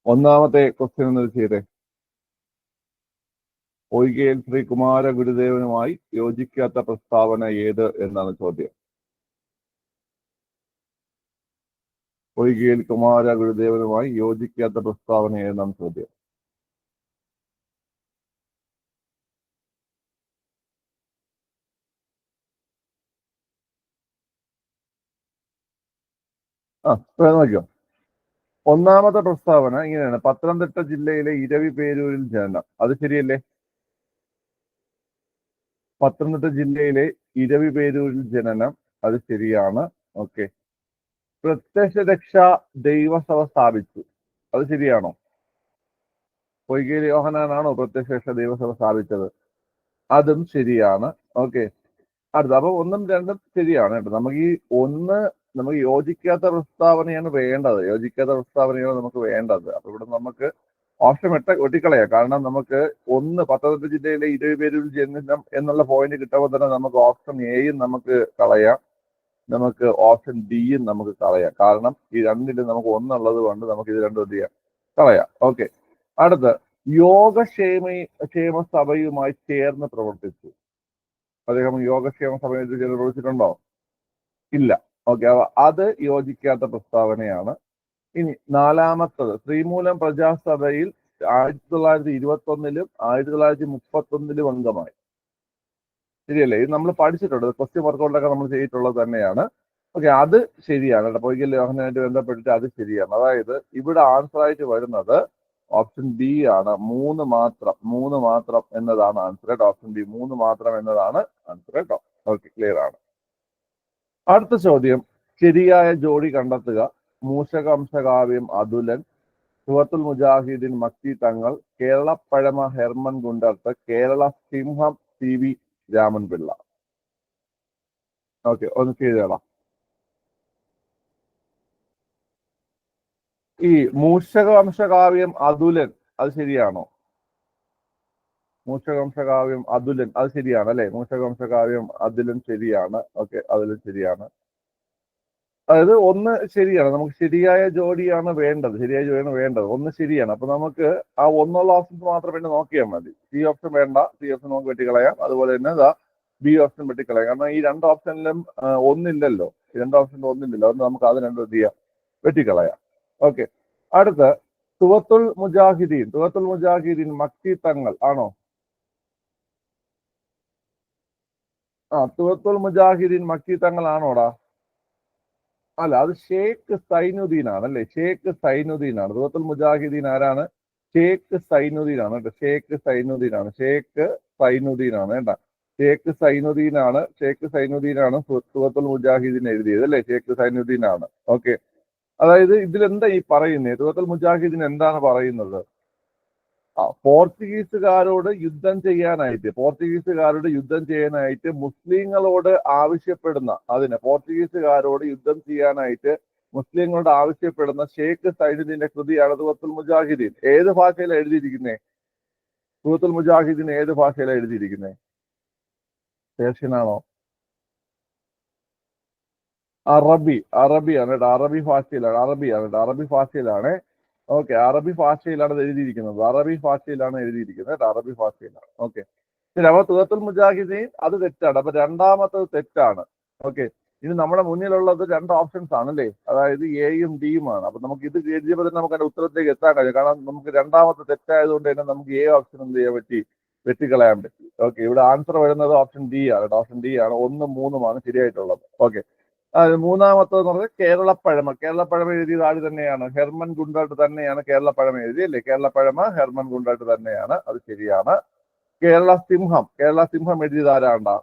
ഒന്നാമത്തെ ക്വസ്റ്റ്യൻ എന്ന് ചെയ്തേ. പൊയ്കയിൽ ശ്രീ കുമാര ഗുരുദേവനുമായി യോജിക്കാത്ത പ്രസ്താവന ഏത് എന്നാണ് ചോദ്യം. പൊയ്കയിൽ കുമാര ഗുരുദേവനുമായി യോജിക്കാത്ത പ്രസ്താവന ഏതെന്നാണ് ചോദ്യം. നോക്കിയോ. ഒന്നാമത്തെ പ്രസ്താവന ഇങ്ങനെയാണ്: പത്തനംതിട്ട ജില്ലയിലെ ഇരവിപേരൂരിൽ ജനനം. അത് ശരിയല്ലേ? പത്തനംതിട്ട ജില്ലയിലെ ഇരവിപേരൂരിൽ ജനനം, അത് ശരിയാണ്. ഓക്കെ. പ്രത്യക്ഷരക്ഷ ദൈവസഭ സ്ഥാപിച്ചു, അത് ശരിയാണോ? പൊയ്കയിൽ യോഹന്നാനാണോ പ്രത്യക്ഷരക്ഷ ദൈവസഭ സ്ഥാപിച്ചത്? അതും ശരിയാണ്. ഓക്കെ. അടുത്ത അപ്പൊ ഒന്നും രണ്ടും ശരിയാണ് കേട്ടോ. നമുക്ക് യോജിക്കാത്ത പ്രസ്താവനയാണ് വേണ്ടത്. യോജിക്കാത്ത പ്രസ്താവനയാണ് നമുക്ക് വേണ്ടത്. അപ്പൊ ഇവിടെ നമുക്ക് ഓപ്ഷൻ വെട്ടിക്കളയാം. കാരണം നമുക്ക് പത്തനംതിട്ട ജില്ലയിലെ ഇരവിപേരൂരിൽ ജനനം എന്നുള്ള പോയിന്റ് കിട്ടുമ്പോൾ തന്നെ നമുക്ക് ഓപ്ഷൻ എയും നമുക്ക് കളയാം, നമുക്ക് ഓപ്ഷൻ ഡിയും നമുക്ക് കളയാം. കാരണം ഈ രണ്ടിലും നമുക്ക് ഒന്നുള്ളത് കൊണ്ട് നമുക്ക് ഇത് രണ്ടും എന്ത് ചെയ്യാം, കളയാം. ഓക്കെ. അടുത്ത് യോഗക്ഷേമ സഭയുമായി ചേർന്ന് പ്രവർത്തിച്ചു. അദ്ദേഹം യോഗക്ഷേമ സഭയിൽ ചേർന്ന് പ്രവർത്തിച്ചിട്ടുണ്ടോ? ഇല്ല. ഓക്കെ. അത് യോജിക്കാത്ത പ്രസ്താവനയാണ്. ഇനി നാലാമത്തത്, ശ്രീമൂലം പ്രജാസഭയിൽ 1921 1931 അംഗമായി. ശരിയല്ലേ? ഇത് നമ്മൾ പഠിച്ചിട്ടുണ്ട്, ക്വസ്റ്റ്യൻ വർക്കൗട്ടൊക്കെ നമ്മൾ ചെയ്തിട്ടുള്ളത് തന്നെയാണ്. ഓക്കെ, അത് ശരിയാണ് കേട്ടോ. പൊയ്കയിൽ യോഹന്നാനായിട്ട് ബന്ധപ്പെട്ടിട്ട് അത് ശരിയാണ്. അതായത് ഇവിടെ ആൻസർ ആയിട്ട് വരുന്നത് ഓപ്ഷൻ ബി ആണ്. 3 മാത്രം എന്നതാണ് ആൻസർ കേട്ടോ. ഓപ്ഷൻ ബി 3 മാത്രം എന്നതാണ് ആൻസർ കേട്ടോ. ഓക്കെ, ക്ലിയർ ആണ്. അടുത്ത ചോദ്യം, ശരിയായ ജോഡി കണ്ടെത്തുക. മൂഷകംശകാവ്യം അതുലൻ, സുഹത്തുൽ മുജാഹിദീൻ മക്കി തങ്ങൾ, കേരള പഴമ ഹെർമൻ ഗുണ്ടർട്ട്, കേരള സിംഹം CV രാമൻപിള്ള. ഓക്കെ, ഒന്ന് ചെയ്തേടാം. ഈ മൂഷകവംശകാവ്യം അതുലൻ അത് ശരിയാണോ? മൂഷകവംശകാവ്യം അതുലൻ അത് ശരിയാണ് അല്ലെ? മൂഷകവംശകാവ്യം അതുലൻ ശരിയാണ്. ഓക്കെ, അതുലൻ ശരിയാണ്. അതായത് ഒന്ന് ശരിയാണ്. നമുക്ക് ശരിയായ ജോഡിയാണ് വേണ്ടത്. ഒന്ന് ശരിയാണ്. അപ്പൊ നമുക്ക് ആ ഒന്നുള്ള ഓപ്ഷൻസ് മാത്രം പിന്നെ നോക്കിയാൽ മതി. സി ഓപ്ഷൻ വേണ്ട, സി ഓപ്ഷൻ നമുക്ക് വെട്ടിക്കളയാം. അതുപോലെ തന്നെ ബി ഓപ്ഷൻ വെട്ടിക്കളയാം. കാരണം ഈ രണ്ട് ഓപ്ഷനിലും ഒന്നില്ലല്ലോ. അതുകൊണ്ട് നമുക്ക് അത് രണ്ടും എന്ത് ചെയ്യാം, വെട്ടിക്കളയാം. ഓക്കെ. അടുത്ത തുവത്തുൽ മുജാഹിദീൻ മക്കി തങ്ങൾ ആണോ? തുവത്തുൽ മുജാഹിദീൻ മക്കി തങ്ങൾ ആണോടാ? അല്ല, അത് ഷേഖ് സൈനുദ്ദീൻ ആണ് അല്ലേ? ഷേഖ് സൈനുദ്ദീൻ ആണ്. തുവത്തുൽ മുജാഹിദീൻ ആരാണ്? ഷേഖ് സൈനുദ്ദീൻ ആണ് കേട്ടോ. ഷേഖ് സൈനുദ്ദീൻ ആണ് കേട്ടാ. ഷേഖ് സൈനുദ്ദീൻ ആണ് തുവത്തുൽ മുജാഹിദീൻ എഴുതിയത് അല്ലേ? ഷേഖ് സൈനുദ്ദീൻ ആണ്. ഓക്കെ. അതായത് ഇതിലെന്താ ഈ പറയുന്നത്? തുവത്തുൽ മുജാഹിദീൻ എന്താണ് പറയുന്നത്? പോർച്ചുഗീസുകാരോട് യുദ്ധം ചെയ്യാനായിട്ട് മുസ്ലിങ്ങളോട് ആവശ്യപ്പെടുന്ന ഷേഖ് സൈനുദ്ദീന്റെ കൃതിയാണ് തുവത്തുൽ മുജാഹിദീൻ. ഏത് ഭാഷയിലാണ് എഴുതിയിരിക്കുന്നത്? തുവത്തുൽ മുജാഹിദീൻ ഏത് ഭാഷയിലാണ് എഴുതിയിരിക്കുന്നത്? പേർഷ്യനാണോ? അറബിയാണ് കേട്ടോ. അറബി ഭാഷയിലാണ്. ഓക്കെ, അറബി ഭാഷയിലാണ് ഇത് എഴുതിയിരിക്കുന്നത്. കേട്ടോ. അറബി ഭാഷയിലാണ്. ഓക്കെ. ശരി, അപ്പൊ തുവത്തുൽ മുജാഹിദീൻ അത് തെറ്റാണ്. അപ്പൊ രണ്ടാമത്തത് തെറ്റാണ്. ഓക്കെ. ഇനി നമ്മുടെ മുന്നിലുള്ളത് 2 ഓപ്ഷൻസ് ആണ് അല്ലേ? അതായത് എയും ഡിയും ആണ്. അപ്പൊ നമുക്ക് ഇത് എഴുതിയപ്പോൾ തന്നെ നമുക്ക് അതിന്റെ ഉത്തരത്തിലേക്ക് എത്താൻ കഴിയും. കാരണം നമുക്ക് രണ്ടാമത്തെ തെറ്റായതുകൊണ്ട് തന്നെ നമുക്ക് എ ഓപ്ഷൻ എന്ത് ചെയ്യാൻ പറ്റി, വെട്ടിക്കളയാൻ പറ്റി. ഓക്കെ. ഇവിടെ ആൻസർ വരുന്നത് ഓപ്ഷൻ ഡി ആണ് കേട്ടോ. ഓപ്ഷൻ ഡി ആണ്. 1ഉം 3ഉം ആണ് ശരിയായിട്ടുള്ളത്. ഓക്കെ. മൂന്നാമത്തത് പറഞ്ഞത് കേരളപ്പഴമ എഴുതിയത് ആര് തന്നെയാണ്? ഹെർമൻ ഗുണ്ടർട്ട് തന്നെയാണ് കേരളപ്പഴമ എഴുതിയല്ലേ? കേരളപ്പഴമ ഹെർമൻ ഗുണ്ടർട്ട് തന്നെയാണ്. അത് ശരിയാണ്. കേരള സിംഹം എഴുതിയത് ആരാണ്ടാ?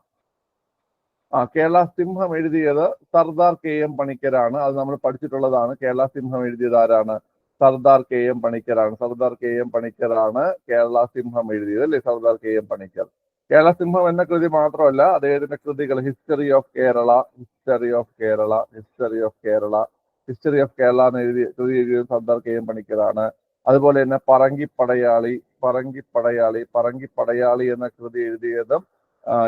കേരള സിംഹം എഴുതിയത് സർദാർ KM പണിക്കരാണ്. അത് നമ്മൾ പഠിച്ചിട്ടുള്ളതാണ്. കേരള സിംഹം എഴുതിയത് ആരാണ്? സർദാർ KM പണിക്കരാണ്. കേരള സിംഹം എഴുതിയത് അല്ലേ? സർദാർ KM പണിക്കർ. കേരള സിംഹം എന്ന കൃതി മാത്രമല്ല, അദ്ദേഹത്തിന്റെ കൃതികൾ ഹിസ്റ്ററി ഓഫ് കേരള എന്ന് കൃതി എഴുതിയത് സർദാർ KM പണിക്കരാണ്. അതുപോലെ തന്നെ പറങ്കിപ്പടയാളി എന്ന കൃതി എഴുതിയതും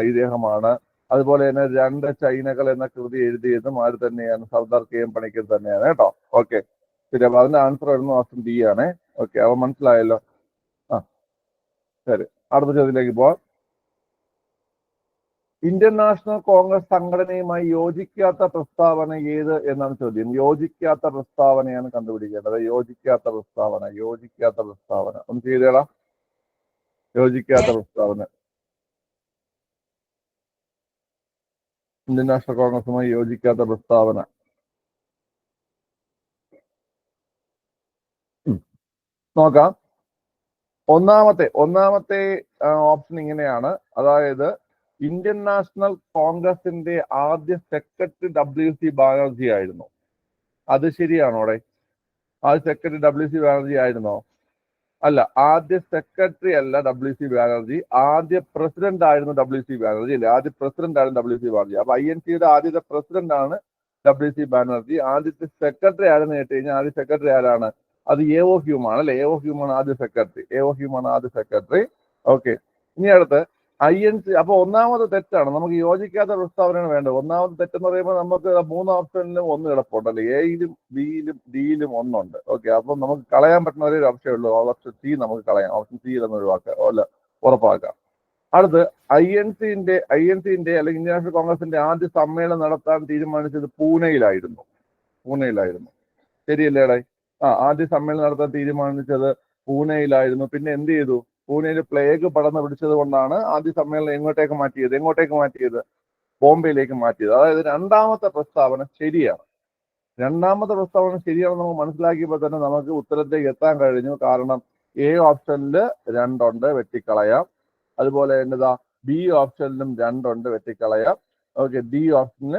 ഇദ്ദേഹമാണ്. അതുപോലെ തന്നെ 2 ചൈനകൾ എന്ന കൃതി എഴുതിയതും ആര് തന്നെയാണ്? സർദാർ KM പണിക്കർ തന്നെയാണ് കേട്ടോ. ഓക്കെ. ശരി, അപ്പൊ അതിന്റെ ആൻസർ വരുന്നത് ഓപ്ഷൻ ഡി ആണ്. ഓക്കെ, അവ മനസ്സിലായല്ലോ. ആ ശരി, അടുത്ത ചോദ്യത്തിലേക്ക് പോവാം. ഇന്ത്യൻ നാഷണൽ കോൺഗ്രസ് സംഘടനയുമായി യോജിക്കാത്ത പ്രസ്താവന ഏത് എന്നാണ് ചോദ്യം. യോജിക്കാത്ത പ്രസ്താവനയാണ് കണ്ടുപിടിക്കേണ്ടത്. യോജിക്കാത്ത പ്രസ്താവന ഒന്ന് ചെയ്തേടാ. യോജിക്കാത്ത പ്രസ്താവന, ഇന്ത്യൻ നാഷണൽ കോൺഗ്രസുമായി യോജിക്കാത്ത പ്രസ്താവന. നോക്കാം. ഒന്നാമത്തെ ഓപ്ഷൻ ഇങ്ങനെയാണ്. അതായത് ഇന്ത്യൻ നാഷണൽ കോൺഗ്രസിന്റെ ആദ്യ സെക്രട്ടറി WC ബാനർജി ആയിരുന്നു. അത് ശരിയാണോടെ? ആദ്യ സെക്രട്ടറി WC ബാനർജി ആയിരുന്നോ? അല്ല, ആദ്യ സെക്രട്ടറി അല്ല WC ബാനർജി, ആദ്യ പ്രസിഡന്റ് ആയിരുന്നു WC ബാനർജി അല്ലേ? ആദ്യ പ്രസിഡന്റ് ആയിരുന്നു WC ബാനർജി. അപ്പൊ INCയുടെ ആദ്യത്തെ പ്രസിഡന്റ് ആണ് WC ബാനർജി. ആദ്യത്തെ സെക്രട്ടറി ആരെന്ന് കേട്ട് കഴിഞ്ഞാൽ ആദ്യ സെക്രട്ടറി ആരാണ്? അത് AO ഹ്യൂമാണ് അല്ലെ? AO ഹ്യൂമാണ് ആദ്യ സെക്രട്ടറി. ഓക്കെ, ഇനി അടുത്ത് INC. അപ്പൊ ഒന്നാമത് തെറ്റാണ്. നമുക്ക് യോജിക്കാത്ത പ്രസ്താവനയാണ് വേണ്ടത്. ഒന്നാമത് തെറ്റെന്ന് പറയുമ്പോൾ നമുക്ക് 3 ഓപ്ഷനിലും 1 കിടപ്പുണ്ടല്ലോ. എയിലും ബിയിലും ഡിയിലും 1 ഉണ്ട്. ഓക്കെ, അപ്പൊ നമുക്ക് കളയാൻ പറ്റുന്ന ഒരേ ഓപ്ഷൻ ഉള്ളൂ. ഓപ്ഷൻ സി നമുക്ക് കളയാം. ഓപ്ഷൻ സി എന്ന് ഉറപ്പാക്കാം. അടുത്ത് INCന്റെ അല്ലെങ്കിൽ ഇന്ത്യൻ നാഷണൽ കോൺഗ്രസിന്റെ ആദ്യ സമ്മേളനം നടത്താൻ തീരുമാനിച്ചത് പൂനെയിലായിരുന്നു. ശരിയല്ലേടേ? ആദ്യ സമ്മേളനം നടത്താൻ തീരുമാനിച്ചത് പൂനെയിലായിരുന്നു. പിന്നെ എന്ത് ചെയ്തു? പൂനെയിൽ പ്ലേഗ് പടർന്ന് പിടിച്ചത് കൊണ്ടാണ് ആദ്യ സമ്മേളനം എങ്ങോട്ടേക്ക് മാറ്റിയത്? ബോംബെയിലേക്ക് മാറ്റിയത്. അതായത് രണ്ടാമത്തെ പ്രസ്താവന ശരിയാണ്. നമുക്ക് മനസ്സിലാക്കിയപ്പോൾ തന്നെ നമുക്ക് ഉത്തരത്തിലേക്ക് എത്താൻ കഴിഞ്ഞു. കാരണം A ഓപ്ഷനിൽ 2 ഉണ്ട്, വെട്ടിക്കളയാം. അതുപോലെ എന്നതാ B ഓപ്ഷനിലും 2 ഉണ്ട്, വെട്ടിക്കളയാം. ഓക്കെ, D ഓപ്ഷനിൽ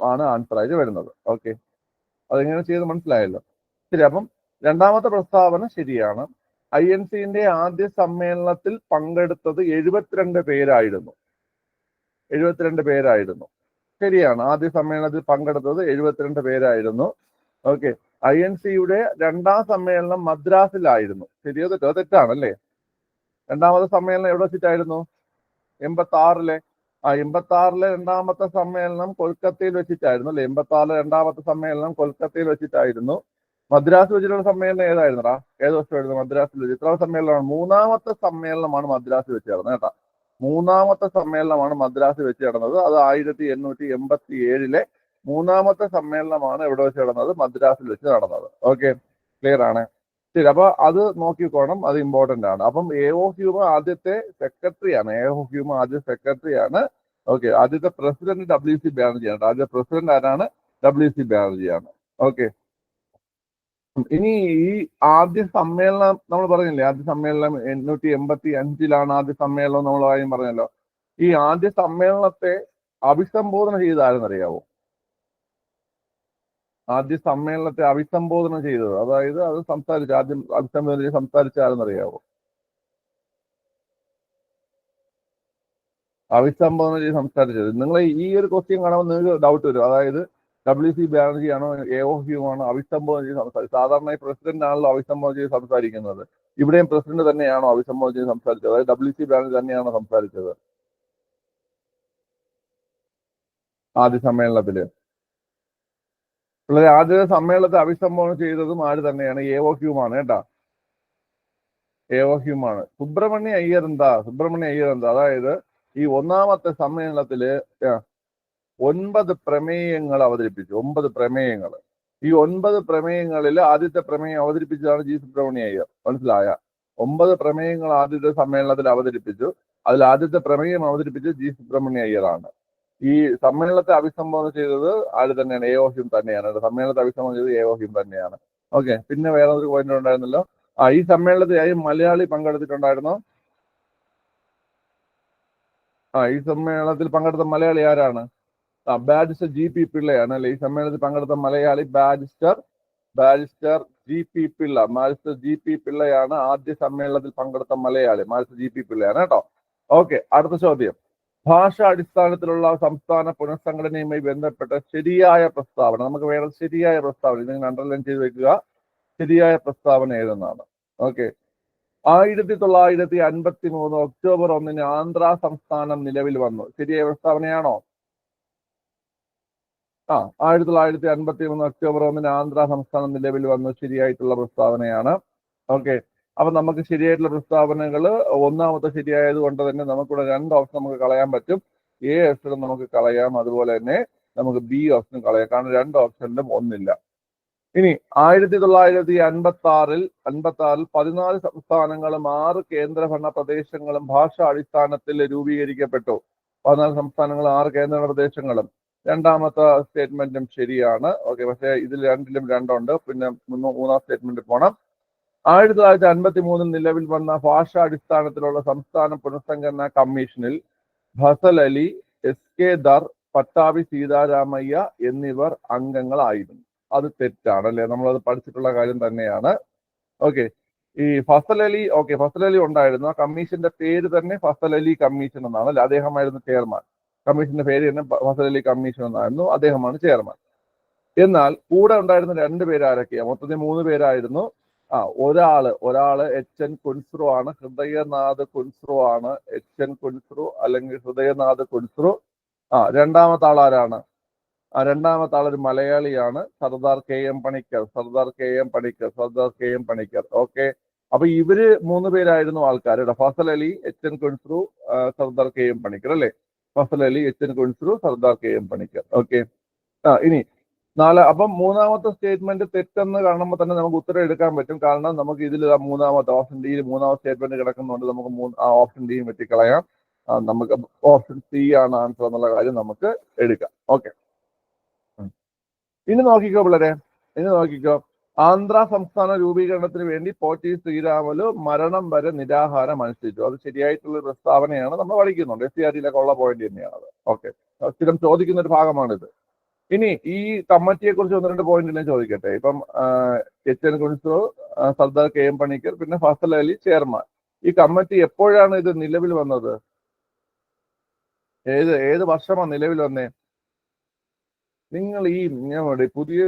ആണ് ആൻസർ ആയിട്ട് വരുന്നത്. ഓക്കെ, അതെങ്ങനെ ചെയ്ത് മനസ്സിലായല്ലോ. ശരി, അപ്പം രണ്ടാമത്തെ പ്രസ്താവന ശരിയാണ്. INCന്റെ ആദ്യ സമ്മേളനത്തിൽ പങ്കെടുത്തത് 72 പേരായിരുന്നു. ശരിയാണ്, ആദ്യ സമ്മേളനത്തിൽ പങ്കെടുത്തത് 72 പേരായിരുന്നു. ഓക്കെ, INCയുടെ രണ്ടാം സമ്മേളനം മദ്രാസിലായിരുന്നു. ശരിയോ തെറ്റോ? തെറ്റാണല്ലേ. രണ്ടാമത്തെ സമ്മേളനം എവിടെ വെച്ചിട്ടായിരുന്നു? 86-ലെ 86-ലെ രണ്ടാമത്തെ സമ്മേളനം കൊൽക്കത്തയിൽ വെച്ചിട്ടായിരുന്നു അല്ലെ? 86-ലെ രണ്ടാമത്തെ സമ്മേളനം കൊൽക്കത്തയിൽ വെച്ചിട്ടായിരുന്നു. മദ്രാസ് വെച്ചിട്ടുള്ള സമ്മേളനം ഏതായിരുന്നടാ? ഏത് വർഷമായിരുന്നു മദ്രാസിൽ വെച്ച്? ഇത്ര സമ്മേളനമാണ്. മൂന്നാമത്തെ സമ്മേളനമാണ് മദ്രാസിൽ വെച്ച് നടന്നത് കേട്ടാ. മൂന്നാമത്തെ സമ്മേളനമാണ് മദ്രാസിൽ വെച്ച് നടന്നത്. അത് 1887-ലെ മൂന്നാമത്തെ സമ്മേളനമാണ് എവിടെ വെച്ച് നടന്നത്? മദ്രാസിൽ വെച്ച് നടന്നത്. ഓക്കെ, ക്ലിയർ ആണ്. ശരി, അപ്പൊ അത് നോക്കിക്കോണം, അത് ഇമ്പോർട്ടന്റ് ആണ്. അപ്പം AO ഹ്യൂമ ആദ്യത്തെ സെക്രട്ടറിയാണ്. ഓക്കെ, ആദ്യത്തെ പ്രസിഡന്റ് WC ബാനർജിയാണ്. ആദ്യത്തെ പ്രസിഡന്റ് ആരാണ്? WC ബാനർജിയാണ്. ഓക്കെ, ഇനി ഈ ആദ്യ സമ്മേളനം നമ്മൾ പറഞ്ഞില്ലേ, ആദ്യ സമ്മേളനം 885-ലാണ് ആദ്യ സമ്മേളനം നമ്മൾ കാര്യം പറഞ്ഞല്ലോ. ഈ ആദ്യ സമ്മേളനത്തെ അഭിസംബോധന ചെയ്താരെന്നറിയാവോ? ആദ്യ സമ്മേളനത്തെ അഭിസംബോധന ചെയ്തത്, അതായത് അത് സംസാരിച്ച ആദ്യം അഭിസംബോധന ചെയ്ത് സംസാരിച്ചാരെന്നറിയാവോ? അഭിസംബോധന ചെയ്ത് സംസാരിച്ചത്. നിങ്ങൾ ഈ ഒരു ക്വസ്റ്റ്യൻ കാണുമ്പോൾ നിങ്ങൾക്ക് ഡൗട്ട് വരും. അതായത് WC ബാനർജി ആണോ AO ഹ്യൂമാണോ അഭിസംബോധന ചെയ്ത് സംസാരിച്ചത്? സാധാരണ പ്രസിഡന്റ് ആണല്ലോ അഭിസംബോധന ചെയ്ത് സംസാരിക്കുന്നത്. ഇവിടെയും പ്രസിഡന്റ് തന്നെയാണോ അഭിസംബോധന ചെയ്ത് സംസാരിച്ചത്? അതായത് WC ബാനർജി തന്നെയാണോ സംസാരിച്ചത് ആദ്യ സമ്മേളനത്തില്? പിള്ളേരെ, ആദ്യ സമ്മേളനത്തെ അഭിസംബോധന ചെയ്തതും ആര് തന്നെയാണ്? AO ഹ്യൂമാണ് കേട്ടാ. AO ഹ്യൂമാണ്. സുബ്രഹ്മണ്യ അയ്യർ എന്താ? അതായത് ഈ ഒന്നാമത്തെ സമ്മേളനത്തില് 9 പ്രമേയങ്ങൾ അവതരിപ്പിച്ചു. 9 പ്രമേയങ്ങൾ. ഈ 9 പ്രമേയങ്ങളിൽ ആദ്യത്തെ പ്രമേയം അവതരിപ്പിച്ചതാണ് G സുബ്രഹ്മണ്യ അയ്യർ. മനസ്സിലായ? 9 പ്രമേയങ്ങൾ ആദ്യത്തെ സമ്മേളനത്തിൽ അവതരിപ്പിച്ചു. അതിൽ ആദ്യത്തെ പ്രമേയം അവതരിപ്പിച്ചത് G സുബ്രഹ്മണ്യ അയ്യറാണ്. ഈ സമ്മേളനത്തെ അഭിസംബോധന ചെയ്തത് ആര് തന്നെയാണ്? AO ഹ്യൂം തന്നെയാണ്. സമ്മേളനത്തെ അഭിസംബോധന ചെയ്തത് AO ഹ്യൂം തന്നെയാണ്. ഓക്കെ, പിന്നെ വേറെ ഒരു പോയിന്റ് ഉണ്ടായിരുന്നല്ലോ. ഈ സമ്മേളനത്തിൽ മലയാളി പങ്കെടുത്തിട്ടുണ്ടായിരുന്നോ? ഈ സമ്മേളനത്തിൽ പങ്കെടുത്ത മലയാളി ആരാണ്? ബാരിസ്റ്റർ GP പിള്ളയാണ് അല്ലെ? ഈ സമ്മേളനത്തിൽ പങ്കെടുത്ത മലയാളി ബാരിസ്റ്റർ GP പിള്ളയാണ് ആദ്യ സമ്മേളനത്തിൽ പങ്കെടുത്ത മലയാളി. ബാരിസ്റ്റർ GP പിള്ളയാണ് കേട്ടോ. ഓക്കെ, അടുത്ത ചോദ്യം. ഭാഷാ അടിസ്ഥാനത്തിലുള്ള സംസ്ഥാന പുനഃസംഘടനയുമായി ബന്ധപ്പെട്ട ശരിയായ പ്രസ്താവന. നമുക്ക് വേണം ശരിയായ പ്രസ്താവന. നിങ്ങൾ അണ്ടർലൈൻ ചെയ്ത് വെക്കുക. ശരിയായ പ്രസ്താവന ഏതെന്നാണ്. ഓക്കെ, 1953 ഒക്ടോബർ 1-ന് ആന്ധ്ര സംസ്ഥാനം നിലവിൽ വന്നു. ശരിയായ പ്രസ്താവനയാണോ? 1953 ഒക്ടോബർ 1-ന് ആന്ധ്ര സംസ്ഥാനം നിലവിൽ വന്നു. ശരിയായിട്ടുള്ള പ്രസ്താവനയാണ്. ഓക്കെ. അപ്പൊ നമുക്ക് ശരിയായിട്ടുള്ള പ്രസ്താവനകൾ ഒന്നാമത്തെ ശരിയായത് കൊണ്ട് തന്നെ നമുക്കിവിടെ 2 ഓപ്ഷൻ നമുക്ക് കളയാൻ പറ്റും. എ ഓപ്ഷനും നമുക്ക് കളയാം, അതുപോലെ തന്നെ നമുക്ക് ബി ഓപ്ഷനും കളയാം. കാരണം 2 ഓപ്ഷനിലും ഒന്നില്ല. ഇനി 1956-ൽ 14 സംസ്ഥാനങ്ങളും 6 കേന്ദ്രഭരണ പ്രദേശങ്ങളും ഭാഷാ അടിസ്ഥാനത്തിൽ രൂപീകരിക്കപ്പെട്ടു. 14 സംസ്ഥാനങ്ങളും 6 കേന്ദ്രഭരണ പ്രദേശങ്ങളും. രണ്ടാമത്തെ സ്റ്റേറ്റ്മെന്റും ശരിയാണ്. ഓക്കെ, പക്ഷേ ഇതിൽ രണ്ടിലും 2 ഉണ്ട്. പിന്നെ മൂന്നാം സ്റ്റേറ്റ്മെന്റ് പോണം. 1953 നിലവിൽ വന്ന ഭാഷാ അടിസ്ഥാനത്തിലുള്ള സംസ്ഥാന പുനഃസംഘടനാ കമ്മീഷനിൽ ഫസൽ അലി, എസ്.കെ. ദർ, പട്ടാഭി സീതാരാമയ്യ എന്നിവർ അംഗങ്ങളായിരുന്നു. അത് തെറ്റാണ് അല്ലെ? നമ്മളത് പഠിച്ചിട്ടുള്ള കാര്യം തന്നെയാണ്. ഓക്കെ, ഈ ഫസൽ അലി ഉണ്ടായിരുന്നു. ആ കമ്മീഷന്റെ പേര് തന്നെ ഫസൽ അലി കമ്മീഷൻ എന്നാണ് അല്ലെ? അദ്ദേഹമായിരുന്നു ചെയർമാൻ. കമ്മീഷന്റെ പേര് തന്നെ ഫസൽ അലി കമ്മീഷൻ എന്നായിരുന്നു. അദ്ദേഹമാണ് ചെയർമാൻ. എന്നാൽ കൂടെ ഉണ്ടായിരുന്ന 2 പേര് ആരൊക്കെയാ? മൊത്തത്തിൽ 3 പേരായിരുന്നു. ഒരാള് എച്ച്.എൻ. കുൻസ്രു ആണ്. ഹൃദയനാഥ് കുൻസ്രു ആണ്. എച്ച്.എൻ. കുൻസ്രു അല്ലെങ്കിൽ ഹൃദയനാഥ് കുൻസ്രു. രണ്ടാമത്തെ ആൾ ആരാണ്? രണ്ടാമത്തെ ആളൊരു മലയാളിയാണ്. Sardar K M Panikkar. Okay, അപ്പൊ ഇവര് 3 പേരായിരുന്നു ആൾക്കാർ. Fazal Ali, H N. Kunzru, Sardar K M Panikkar അല്ലെ? Fazal Ali, H N. Kunzru, Sardar K M Panikkar. Okay, ഇനി അപ്പം മൂന്നാമത്തെ സ്റ്റേറ്റ്മെന്റ് തെറ്റെന്ന് കാണുമ്പോൾ തന്നെ നമുക്ക് ഉത്തരം എടുക്കാൻ പറ്റും. കാരണം നമുക്ക് ഇതിൽ മൂന്നാമത്തെ ഓപ്ഷൻ ഡിയിൽ മൂന്നാമത്തെ സ്റ്റേറ്റ്മെന്റ് കിടക്കുന്നതുകൊണ്ട് നമുക്ക് ഓപ്ഷൻ ഡിയും വെട്ടിക്കളയാം. നമുക്ക് ഓപ്ഷൻ സി ആണ് ആൻസർ എന്നുള്ള കാര്യം നമുക്ക് എടുക്കാം. ഓക്കെ, ഇനി നോക്കിക്കോ പിള്ളേരെ, ആന്ധ്ര സംസ്ഥാന രൂപീകരണത്തിന് വേണ്ടി പോറ്റി ശ്രീരാമുലു മരണം വരെ നിരാഹാരം അനുഷ്ഠിച്ചു. അത് ശരിയായിട്ടുള്ള പ്രസ്താവനയാണ്. നമ്മൾ പഠിക്കുന്നുണ്ട്. SCRT-യിലൊക്കെ ഉള്ള പോയിന്റ് തന്നെയാണത്. ഓക്കെ, സ്ഥിരം ചോദിക്കുന്ന ഒരു ഭാഗമാണിത്. ഇനി ഈ കമ്മിറ്റിയെ കുറിച്ച് 1-2 പോയിന്റ് ഞാൻ ചോദിക്കട്ടെ. ഇപ്പം എച്ച്.എൻ. കുൻസ്രു, സർദാർ കെ എം പണിക്കർ, പിന്നെ ഫസൽ അലി ചെയർമാൻ. ഈ കമ്മിറ്റി എപ്പോഴാണ് ഇത് നിലവിൽ വന്നത്? ഏത് വർഷമാണ് നിലവിൽ വന്നേ? നിങ്ങൾ പുതിയ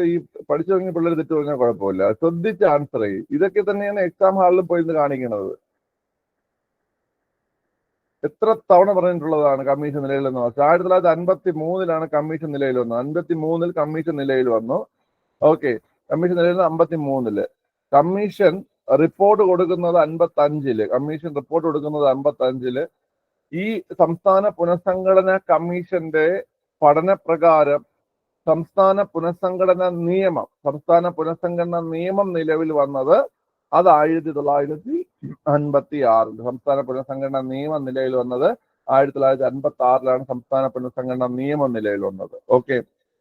പഠിച്ചു തുടങ്ങിയ പിള്ളേർ തെറ്റ് പറഞ്ഞാൽ കുഴപ്പമില്ല. ശ്രദ്ധിച്ച് ആൻസർ ചെയ്യും. ഇതൊക്കെ തന്നെയാണ് എക്സാം ഹാളിൽ പോയി കാണിക്കുന്നത്. എത്ര തവണ പറഞ്ഞിട്ടുള്ളതാണ് കമ്മീഷൻ നിലയിൽ വന്നു? 1953-ലാണ് കമ്മീഷൻ നിലയിൽ വന്നത്. 53-ൽ കമ്മീഷൻ നിലയിൽ വന്നു. ഓക്കെ, കമ്മീഷൻ നിലയിൽ 53-ല്. കമ്മീഷൻ റിപ്പോർട്ട് കൊടുക്കുന്നത് 55-ല്. ഈ സംസ്ഥാന പുനഃസംഘടനാ കമ്മീഷന്റെ പഠനപ്രകാരം സംസ്ഥാന പുനഃസംഘടനാ നിയമം നിലവിൽ വന്നത് അത് 1956. സംസ്ഥാന പുനഃസംഘടനാ നിയമം നിലയിൽ വന്നത് 1956-ലാണ്. സംസ്ഥാന പുനഃസംഘടനാ നിയമം നിലയിൽ വന്നത്. ഓക്കെ,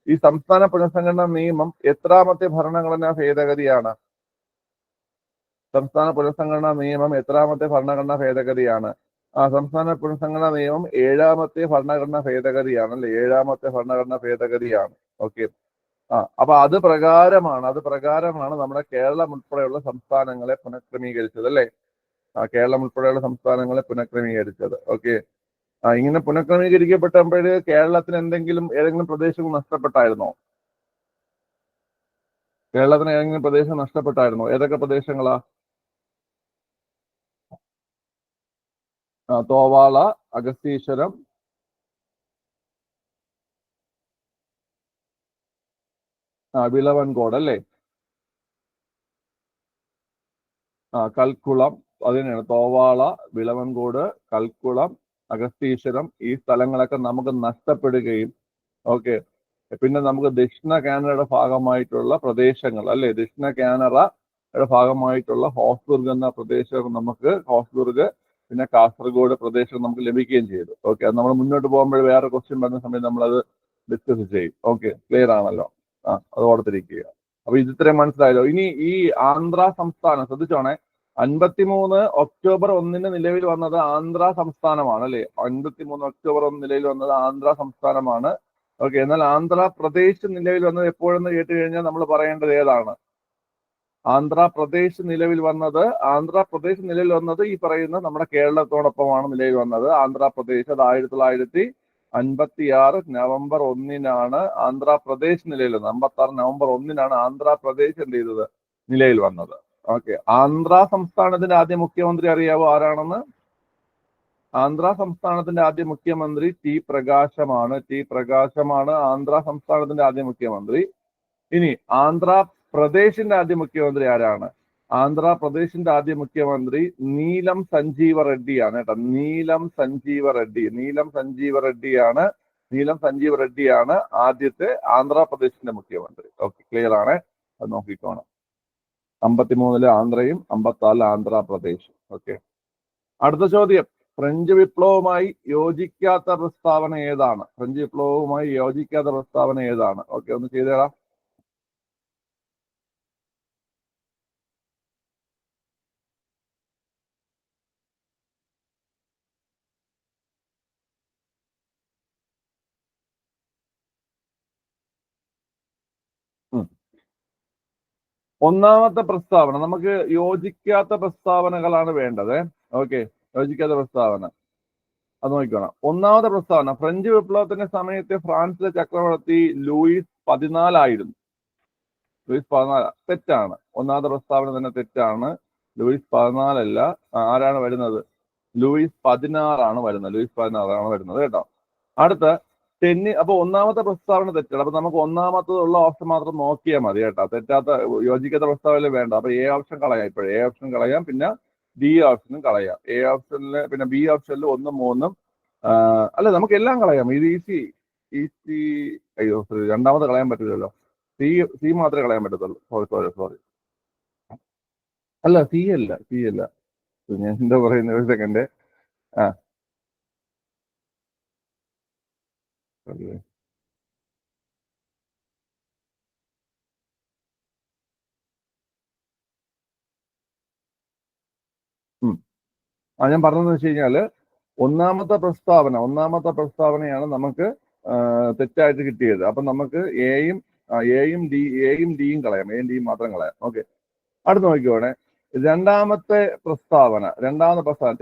ഈ സംസ്ഥാന പുനഃസംഘടനാ നിയമം എത്രാമത്തെ ഭരണഘടനാ ഭേദഗതിയാണ്? സംസ്ഥാന പുനഃസംഘടനാ നിയമം എത്രാമത്തെ ഭരണഘടനാ ഭേദഗതിയാണ്? സംസ്ഥാന പുനഃസംഘടനാ നിയമം 7ാമത്തെ ഭരണഘടനാ ഭേദഗതിയാണ് അല്ലെ? 7ാമത്തെ ഭരണഘടനാ ഭേദഗതിയാണ്. ഓക്കെ, അപ്പൊ അത് പ്രകാരമാണ് നമ്മുടെ കേരളം ഉൾപ്പെടെയുള്ള സംസ്ഥാനങ്ങളെ പുനഃക്രമീകരിച്ചത് അല്ലെ? കേരളം ഉൾപ്പെടെയുള്ള സംസ്ഥാനങ്ങളെ പുനഃക്രമീകരിച്ചത്. ഓക്കെ, ഇങ്ങനെ പുനഃക്രമീകരിക്കപ്പെട്ടപ്പോൾ കേരളത്തിന് ഏതെങ്കിലും പ്രദേശങ്ങൾ നഷ്ടപ്പെട്ടായിരുന്നോ? കേരളത്തിന് ഏതെങ്കിലും പ്രദേശം നഷ്ടപ്പെട്ടായിരുന്നോ? ഏതൊക്കെ പ്രദേശങ്ങളാ? തോവാള, അഗസ്തീശ്വരം, വിളവൻകോട് അല്ലേ? കൽക്കുളം, അതിനാണ് തോവാള, വിളവൻകോട്, കൽക്കുളം, അഗസ്തീശ്വരം. ഈ സ്ഥലങ്ങളൊക്കെ നമുക്ക് നഷ്ടപ്പെടുകയും ഓക്കെ, പിന്നെ നമുക്ക് ദക്ഷിണ കാനറയുടെ ഭാഗമായിട്ടുള്ള പ്രദേശങ്ങൾ അല്ലെ? ദക്ഷിണ കാനറയുടെ ഭാഗമായിട്ടുള്ള ഹോസ്ദുർഗ് എന്ന പ്രദേശം ഹോസ്ദുർഗ്, പിന്നെ കാസർഗോഡ് പ്രദേശം നമുക്ക് ലഭിക്കുകയും ചെയ്തു. ഓക്കെ, അത് നമ്മൾ മുന്നോട്ട് പോകുമ്പോൾ വേറെ ക്വസ്റ്റ്യൻ വരുന്ന സമയത്ത് നമ്മളത് ഡിസ്കസ് ചെയ്യും. ഓക്കെ, ക്ലിയർ ആണല്ലോ? അത് ഓർത്തിരിക്കുക. അപ്പൊ ഇത് ഇത്രയും മനസ്സിലായല്ലോ. ഇനി ഈ ആന്ധ്ര സംസ്ഥാനം ശ്രദ്ധിച്ചോണേ. 53 ഒക്ടോബർ 1 നിലവിൽ വന്നത് ആന്ധ്ര സംസ്ഥാനമാണ് അല്ലെ? 53 ഒക്ടോബർ 1 നിലവിൽ വന്നത് ആന്ധ്ര സംസ്ഥാനമാണ്. ഓക്കെ, എന്നാൽ ആന്ധ്രാപ്രദേശ് നിലവിൽ വന്നത് എപ്പോഴെന്ന് കേട്ട് കഴിഞ്ഞാൽ നമ്മൾ പറയേണ്ടത് ഏതാണ്? ആന്ധ്രാപ്രദേശ് നിലവിൽ വന്നത് ഈ പറയുന്ന നമ്മുടെ കേരളത്തോടൊപ്പമാണ് നിലവിൽ വന്നത്. ആന്ധ്രാപ്രദേശ് അത് 1956 നവംബർ 1-നാണ് ആന്ധ്രാപ്രദേശ് നിലയിൽ വന്നത്. 56 നവംബർ 1-നാണ് ആന്ധ്രാപ്രദേശ് എന്ത് ചെയ്തത്? നിലയിൽ വന്നത്. ഓക്കെ, ആന്ധ്ര സംസ്ഥാനത്തിന്റെ ആദ്യ മുഖ്യമന്ത്രി അറിയാവോ ആരാണെന്ന്? ആന്ധ്ര സംസ്ഥാനത്തിന്റെ ആദ്യ മുഖ്യമന്ത്രി ടി പ്രകാശമാണ് ആന്ധ്ര സംസ്ഥാനത്തിന്റെ ആദ്യ മുഖ്യമന്ത്രി. ഇനി ആന്ധ്രാപ്രദേശിന്റെ ആദ്യ മുഖ്യമന്ത്രി ആരാണ്? ആന്ധ്രാപ്രദേശിന്റെ ആദ്യ മുഖ്യമന്ത്രി നീലം സഞ്ജീവ റെഡ്ഡിയാണ് കേട്ടോ. നീലം സഞ്ജീവ റെഡ്ഡിയാണ് ആദ്യത്തെ ആന്ധ്രാപ്രദേശിന്റെ മുഖ്യമന്ത്രി. ഓക്കെ, ക്ലിയർ ആണ്, അത് നോക്കിക്കോണം. 53 ആന്ധ്രയും 54 ആന്ധ്രാപ്രദേശും. ഓക്കെ, അടുത്ത ചോദ്യം. ഫ്രഞ്ച് വിപ്ലവവുമായി യോജിക്കാത്ത പ്രസ്താവന ഏതാണ്? ഓക്കെ, ഒന്ന് ചെയ്തേടാം. ഒന്നാമത്തെ പ്രസ്താവന, നമുക്ക് യോജിക്കാത്ത പ്രസ്താവനകളാണ് വേണ്ടത്. ഓക്കെ, യോജിക്കാത്ത പ്രസ്താവന അത് നോക്കണം. ഒന്നാമത്തെ പ്രസ്താവന, ഫ്രഞ്ച് വിപ്ലവത്തിന്റെ സമയത്ത് ഫ്രാൻസിലെ ചക്രവർത്തി ലൂയിസ് 14 ആയിരുന്നു. ലൂയിസ് 14 തെറ്റാണ്. ഒന്നാമത്തെ പ്രസ്താവന തന്നെ തെറ്റാണ്. ലൂയിസ് 14 അല്ല. ആരാണ് വരുന്നത്? ലൂയിസ് 16 ആണ് വരുന്നത് കേട്ടോ. അടുത്ത അപ്പൊ ഒന്നാമത്തെ പ്രസ്താവന തെറ്റാണ്. അപ്പൊ നമുക്ക് ഒന്നാമത്തതുള്ള ഓപ്ഷൻ മാത്രം നോക്കിയാൽ മതി കേട്ടോ. തെറ്റാത്ത യോജിക്കാത്ത പ്രസ്താവന വേണ്ട. അപ്പൊ എ ഓപ്ഷൻ കളയാം. ഇപ്പോഴേ എ ഓപ്ഷൻ കളയാം, പിന്നെ ഡി ഓപ്ഷനും കളയാം. എ ഓപ്ഷനില് പിന്നെ ബി ഓപ്ഷനിൽ 1, 3 അല്ല, നമുക്ക് എല്ലാം കളയാം. ഇത് ഈസി. അയ്യോ, രണ്ടാമത് കളയാൻ പറ്റില്ലല്ലോ. സി മാത്രമേ കളയാൻ പറ്റത്തുള്ളൂ. സോറി. അല്ല, സി അല്ല. ഞാൻ എന്താ പറയുന്നത്, ഒരു സെക്കൻഡ്. ഞാൻ പറഞ്ഞതെന്ന് വെച്ച് കഴിഞ്ഞാല് ഒന്നാമത്തെ പ്രസ്താവനയാണ് നമുക്ക് തെറ്റായിട്ട് കിട്ടിയത്. അപ്പൊ നമുക്ക് എയും ഡിയും കളയാം. എയും ഡിയും മാത്രം കളയാം. ഓക്കെ, അടുത്ത് നോക്കിക്കോണേ. രണ്ടാമത്തെ പ്രസ്താവന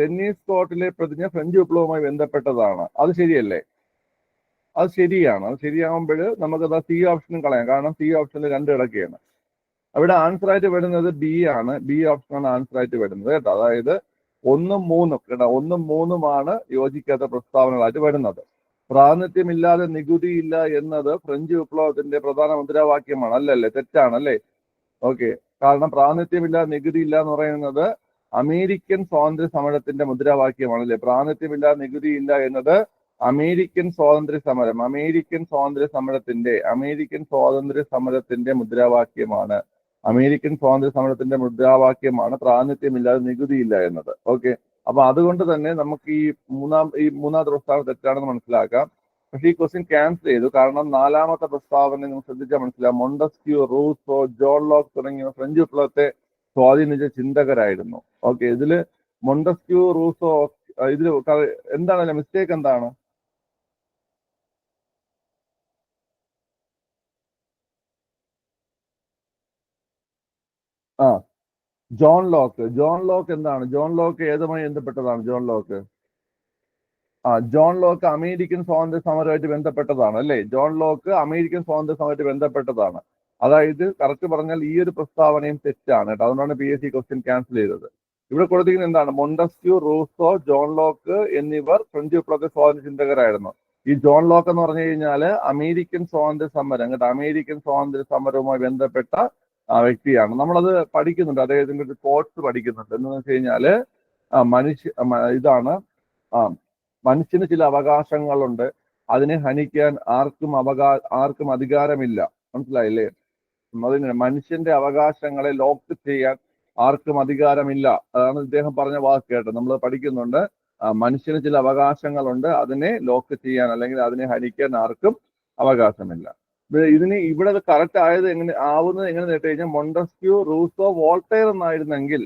ടെന്നീസ് കോർട്ടിലെ പ്രതിജ്ഞ ഫ്രഞ്ച് വിപ്ലവവുമായി ബന്ധപ്പെട്ടതാണ്. അത് ശരിയല്ലേ? അത് ശരിയാണ്. അത് ശരിയാകുമ്പോൾ നമുക്കത് സി ഓപ്ഷനും കളയാം. കാരണം സി ഓപ്ഷനിൽ 2 കിടക്കുകയാണ്. അവിടെ ആൻസർ ആയിട്ട് വരുന്നത് ബി ആണ്. ബി ഓപ്ഷനാണ് ആൻസർ ആയിട്ട് വരുന്നത് കേട്ടോ. അതായത് 1, 3 കേട്ടോ. 1, 3 യോജിക്കാത്ത പ്രസ്താവനകളായിട്ട് വരുന്നത്. പ്രാതിനിധ്യമില്ലാതെ നികുതിയില്ല എന്നത് ഫ്രഞ്ച് വിപ്ലവത്തിന്റെ പ്രധാന മുദ്രാവാക്യമാണ്. അല്ലല്ലേ? തെറ്റാണല്ലേ? ഓക്കെ, കാരണം പ്രാതിനിധ്യമില്ലാതെ നികുതിയില്ല എന്ന് പറയുന്നത് അമേരിക്കൻ സ്വാതന്ത്ര്യ സമരത്തിന്റെ മുദ്രാവാക്യമാണല്ലേ? പ്രാതിനിധ്യമില്ലാതെ നികുതിയില്ല എന്നത് അമേരിക്കൻ സ്വാതന്ത്ര്യ സമരത്തിന്റെ മുദ്രാവാക്യമാണ്. പ്രാതിനിധ്യമില്ലാതെ നികുതിയില്ല എന്നത്. ഓക്കെ, അപ്പൊ അതുകൊണ്ട് തന്നെ നമുക്ക് ഈ മൂന്നാമത്തെ പ്രസ്താവന തെറ്റാണെന്ന് മനസ്സിലാക്കാം. പക്ഷേ ഈ ക്വസ്റ്റ്യൻ ക്യാൻസൽ ചെയ്തു. കാരണം നാലാമത്തെ പ്രസ്താവന നിങ്ങൾ ശ്രദ്ധിച്ചാൽ മനസ്സിലാവും. മൊണ്ടസ്ക്യൂ, റൂസോ, ജോൺ ലോക്ക് തുടങ്ങിയ ഫ്രഞ്ച് വിപ്ലവത്തെ സ്വാധീനിച്ച ചിന്തകരായിരുന്നു. ഓക്കെ, ഇതില് മൊണ്ടസ്ക്യൂ, റൂസോ, ഇതിൽ എന്താണ് മിസ്റ്റേക്ക്? എന്താണ്? ജോൺ ലോക്ക് എന്താണ്? ജോൺ ലോക്ക് ഏതുമായി ബന്ധപ്പെട്ടതാണ്? ജോൺ ലോക്ക് അമേരിക്കൻ സ്വാതന്ത്ര്യ സമരമായിട്ട് ബന്ധപ്പെട്ടതാണ് അല്ലേ? ജോൺ ലോക്ക് അമേരിക്കൻ സ്വാതന്ത്ര്യ സമരമായിട്ട് ബന്ധപ്പെട്ടതാണ്. അതായത് കറക്റ്റ് പറഞ്ഞാൽ ഈ ഒരു പ്രസ്താവനയും തെറ്റാണ് കേട്ടോ. അതുകൊണ്ടാണ് PSC ക്വസ്റ്റ്യൻ ക്യാൻസൽ ചെയ്തത്. ഇവിടെ കൊടുത്തിരിക്കുന്നത് എന്താണ്? മൊണ്ടസ്ക്യൂ, റൂസോ, ജോൺ ലോക്ക് എന്നിവർ ഫ്രഞ്ച് വിപ്ലവത്തെ സ്വാതന്ത്ര്യ ചിന്തകരായിരുന്നു. ഈ ജോൺ ലോക്ക് എന്ന് പറഞ്ഞു കഴിഞ്ഞാല് അമേരിക്കൻ സ്വാതന്ത്ര്യ സമരം കേട്ടോ. അമേരിക്കൻ സ്വാതന്ത്ര്യ സമരവുമായി ബന്ധപ്പെട്ട വ്യക്തിയാണ്. നമ്മളത് പഠിക്കുന്നുണ്ട്. അദ്ദേഹത്തിന്റെ ഒരു കോട്സ് പഠിക്കുന്നുണ്ട്. എന്താണെന്ന് വെച്ച് കഴിഞ്ഞാല് മനുഷ്യന് ചില അവകാശങ്ങളുണ്ട്. അതിനെ ഹനിക്കാൻ ആർക്കും അധികാരമില്ല. മനസ്സിലായില്ലേ? അതിന് മനുഷ്യന്റെ അവകാശങ്ങളെ ലോക്ക് ചെയ്യാൻ ആർക്കും അധികാരമില്ല. അതാണ് ഇദ്ദേഹം പറഞ്ഞ വാക്ക് കേട്ടോ. നമ്മൾ പഠിക്കുന്നുണ്ട്. മനുഷ്യന് ചില അവകാശങ്ങളുണ്ട്, അതിനെ ലോക്ക് ചെയ്യാൻ അല്ലെങ്കിൽ അതിനെ ഹനിക്കാൻ ആർക്കും അവകാശമില്ല. ഇവിടെ കറക്റ്റ് ആയത് ആവുന്നത് എങ്ങനെ നേരിട്ട് കഴിഞ്ഞാൽ മൊണ്ടസ്ക്യൂ, റൂസോ, വോൾട്ടയർ എന്നായിരുന്നെങ്കിൽ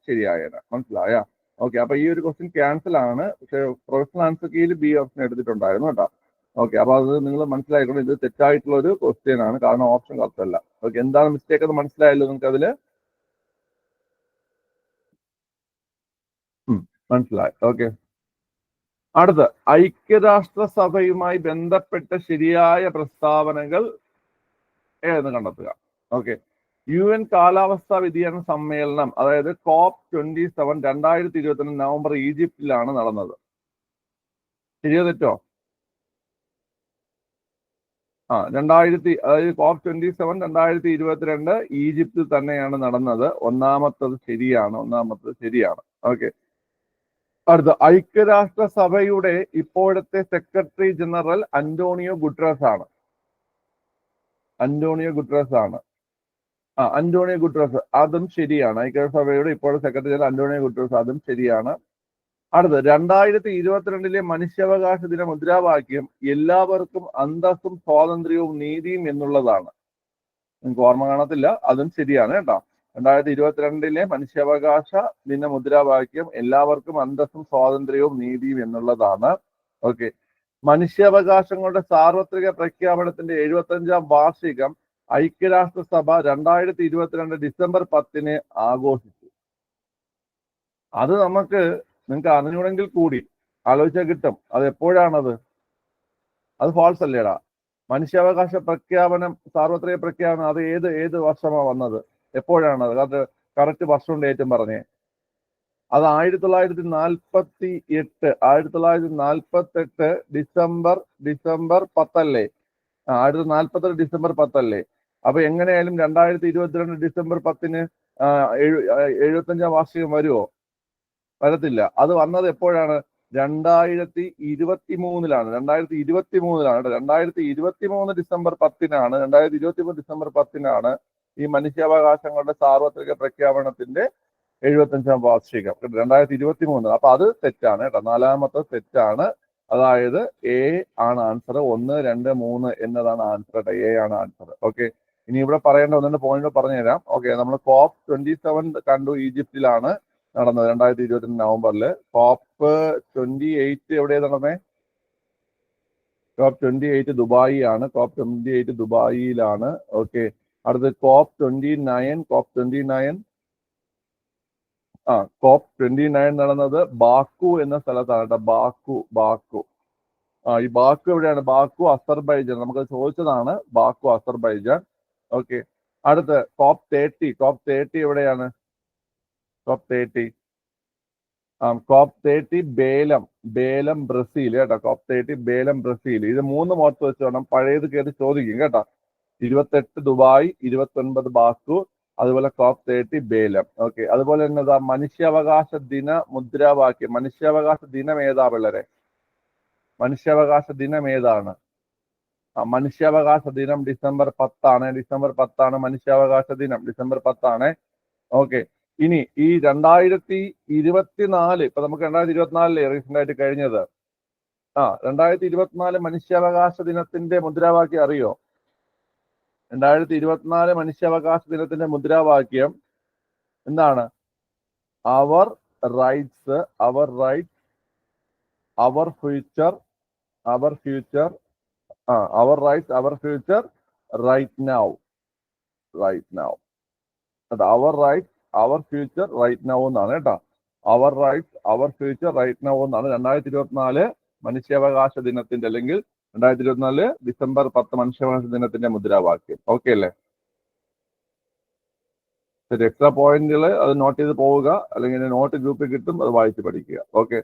ശരിയായേനെ. മനസ്സിലായ? ഓക്കെ, അപ്പൊ ഈ ഒരു ക്വസ്റ്റ്യൻ ക്യാൻസൽ ആണ്. പക്ഷെ പ്രൊഫഷണൽ ആൻസർ കീയിൽ ബി ഓപ്ഷൻ എടുത്തിട്ടുണ്ടായിരുന്നു കേട്ടോ. ഓക്കെ, അപ്പൊ അത് നിങ്ങൾ മനസ്സിലായിക്കൊണ്ട് ഇത് തെറ്റായിട്ടുള്ള ഒരു ക്വസ്റ്റ്യൻ ആണ്. കാരണം ഓപ്ഷൻ കറക്റ്റ് അല്ല. ഓക്കെ, എന്താണ് മിസ്റ്റേക്ക് എന്ന് മനസ്സിലായല്ലോ നിങ്ങൾക്ക്? അതില് മനസ്സിലായി. ഓക്കെ, അടുത്ത ഐക്യരാഷ്ട്രസഭയുമായി ബന്ധപ്പെട്ട ശരിയായ പ്രസ്താവനകൾ ഏതെന്ന് കണ്ടെത്തുക. ഓക്കെ, UN കാലാവസ്ഥാ വ്യതിയാന സമ്മേളനം, അതായത് COP27 2022 നവംബർ ഈജിപ്തിലാണ് നടന്നത്. ശരിയോ തെറ്റോ? അതായത് COP27 2022 ഈജിപ്തിൽ തന്നെയാണ് നടന്നത്. ഒന്നാമത്തത് ശരിയാണ്. ഓക്കെ. അടുത്ത ഐക്യരാഷ്ട്രസഭയുടെ ഇപ്പോഴത്തെ സെക്രട്ടറി ജനറൽ അന്റോണിയോ ഗുട്ടറസ് ആണ്. അന്റോണിയോ ഗുട്ടറസ് അതും ശരിയാണ്. ഐക്യരാഷ്ട്രസഭയുടെ ഇപ്പോഴത്തെ സെക്രട്ടറി ജനറൽ അന്റോണിയോ ഗുട്ടറസ് അതും ശരിയാണ്. അടുത്ത് 2022 മനുഷ്യാവകാശ ദിന മുദ്രാവാക്യം എല്ലാവർക്കും അന്തസ്സും സ്വാതന്ത്ര്യവും നീതിയും എന്നുള്ളതാണ്. നിങ്ങൾക്ക് ഓർമ്മ കാണത്തില്ല, അതും ശരിയാണ് കേട്ടോ. 2022 മനുഷ്യാവകാശ ദിന മുദ്രാവാക്യം എല്ലാവർക്കും അന്തസ്സും സ്വാതന്ത്ര്യവും നീതിയും എന്നുള്ളതാണ്. ഓക്കെ. മനുഷ്യാവകാശങ്ങളുടെ സാർവത്രിക പ്രഖ്യാപനത്തിന്റെ 75-ാം വാർഷികം ഐക്യരാഷ്ട്രസഭ 2022 ഡിസംബർ 10 ആഘോഷിച്ചു. അത് നിങ്ങൾക്ക് അറിഞ്ഞൂടെങ്കിൽ കൂടി ആലോചിച്ചാൽ കിട്ടും. അത് എപ്പോഴാണത്? അത് ഫാൾസ് അല്ലേടാ. മനുഷ്യാവകാശ പ്രഖ്യാപനം, സാർവത്രിക പ്രഖ്യാപനം അത് ഏത് വർഷമാണ് വന്നത്? എപ്പോഴാണത്? അത് കറക്റ്റ് വർഷവും ഡേറ്റും പറഞ്ഞേ. അത് 1948 ഡിസംബർ 10 അല്ലേ? 1948 ഡിസംബർ 10 അല്ലേ? അപ്പൊ എങ്ങനെയായാലും 2022 ഡിസംബർ 10 75-ാം വാർഷികം വരുമോ? വരത്തില്ല. അത് വന്നത് എപ്പോഴാണ്? 2023 2023 ഡിസംബർ 10 ഈ മനുഷ്യാവകാശങ്ങളുടെ സാർവത്രിക പ്രഖ്യാപനത്തിന്റെ 75-ാം വാർഷികം 2023. അപ്പൊ അത് തെറ്റാണ് കേട്ടോ. 4-മത്തെ തെറ്റാണ്. അതായത് എ ആണ് ആൻസർ. 1, 2, 3 എന്നതാണ് ആൻസർ കേട്ടോ. എ ആണ് ആൻസർ. ഓക്കെ. ഇനി ഇവിടെ പറയേണ്ട 1-2 പോയിന്റ് പറഞ്ഞുതരാം. ഓക്കെ. നമ്മൾ COP27 കണ്ടു. ഈജിപ്തിലാണ് നടന്നത് 2022 നവംബറിൽ. COP28 എവിടെയാണ് നടന്നേ? COP28 ദുബായി ആണ്. COP28 ദുബായിലാണ്. ഓക്കെ. അടുത്ത് COP29 നടന്നത് ബാക്കു എന്ന സ്ഥലത്താണ് കേട്ടോ. ബാക്കു. ഈ ബാക്കു എവിടെയാണ്? Baku Azerbaijan. നമുക്ക് ചോദിച്ചതാണ് ബാക്കു അസർബൈജാൻ. ഓക്കെ. അടുത്ത് COP30 എവിടെയാണ്? COP30 ബേലം ബ്രസീൽ കേട്ടോ. COP30 Belum Brazil. ഇത് 3 ഓർത്ത് വെച്ച് വേണം. പഴയത് കയറി ചോദിക്കും കേട്ടോ. 28 ദുബായ്, 29 ബാക്കു, അതുപോലെ COP30 ബേലം. ഓക്കെ. അതുപോലെ തന്നെ മനുഷ്യാവകാശ ദിന മുദ്രാവാക്യം. മനുഷ്യാവകാശ ദിനം ഏതാ പിള്ളേരെ? മനുഷ്യാവകാശ ദിനം ഏതാണ്? മനുഷ്യാവകാശ ദിനം ഡിസംബർ 10 ഡിസംബർ 10 മനുഷ്യാവകാശ ദിനം. ഡിസംബർ 10. ഓക്കെ. ഇനി ഈ 2024 ഇപ്പൊ നമുക്ക് 2024 റീസെന്റ് ആയിട്ട് കഴിഞ്ഞത്. 2024 മനുഷ്യാവകാശ ദിനത്തിന്റെ മുദ്രാവാക്യം അറിയോ? 2024 മനുഷ്യാവകാശ ദിനത്തിന്റെ മുദ്രാവാക്യം എന്താണ്? Our rights, our future right now. അത് our rights our future right now എന്നാണ് കേട്ടോ. Our rights our future right now എന്നാണ് 2024 മനുഷ്യാവകാശ ദിനത്തിന്റെ, അല്ലെങ്കിൽ 2024 ഡിസംബർ 10 മനുഷ്യാവകാശ ദിനത്തിന്റെ മുദ്രാവാക്യം. ഓക്കെ അല്ലേ? ശരി. എക്സ്ട്രാ പോയിന്റുകൾ അത് നോട്ട് ചെയ്ത് പോവുക, അല്ലെങ്കിൽ നോട്ട് ഗ്രൂപ്പിൽ കിട്ടും, അത് വായിച്ച് പഠിക്കുക. ഓക്കെ.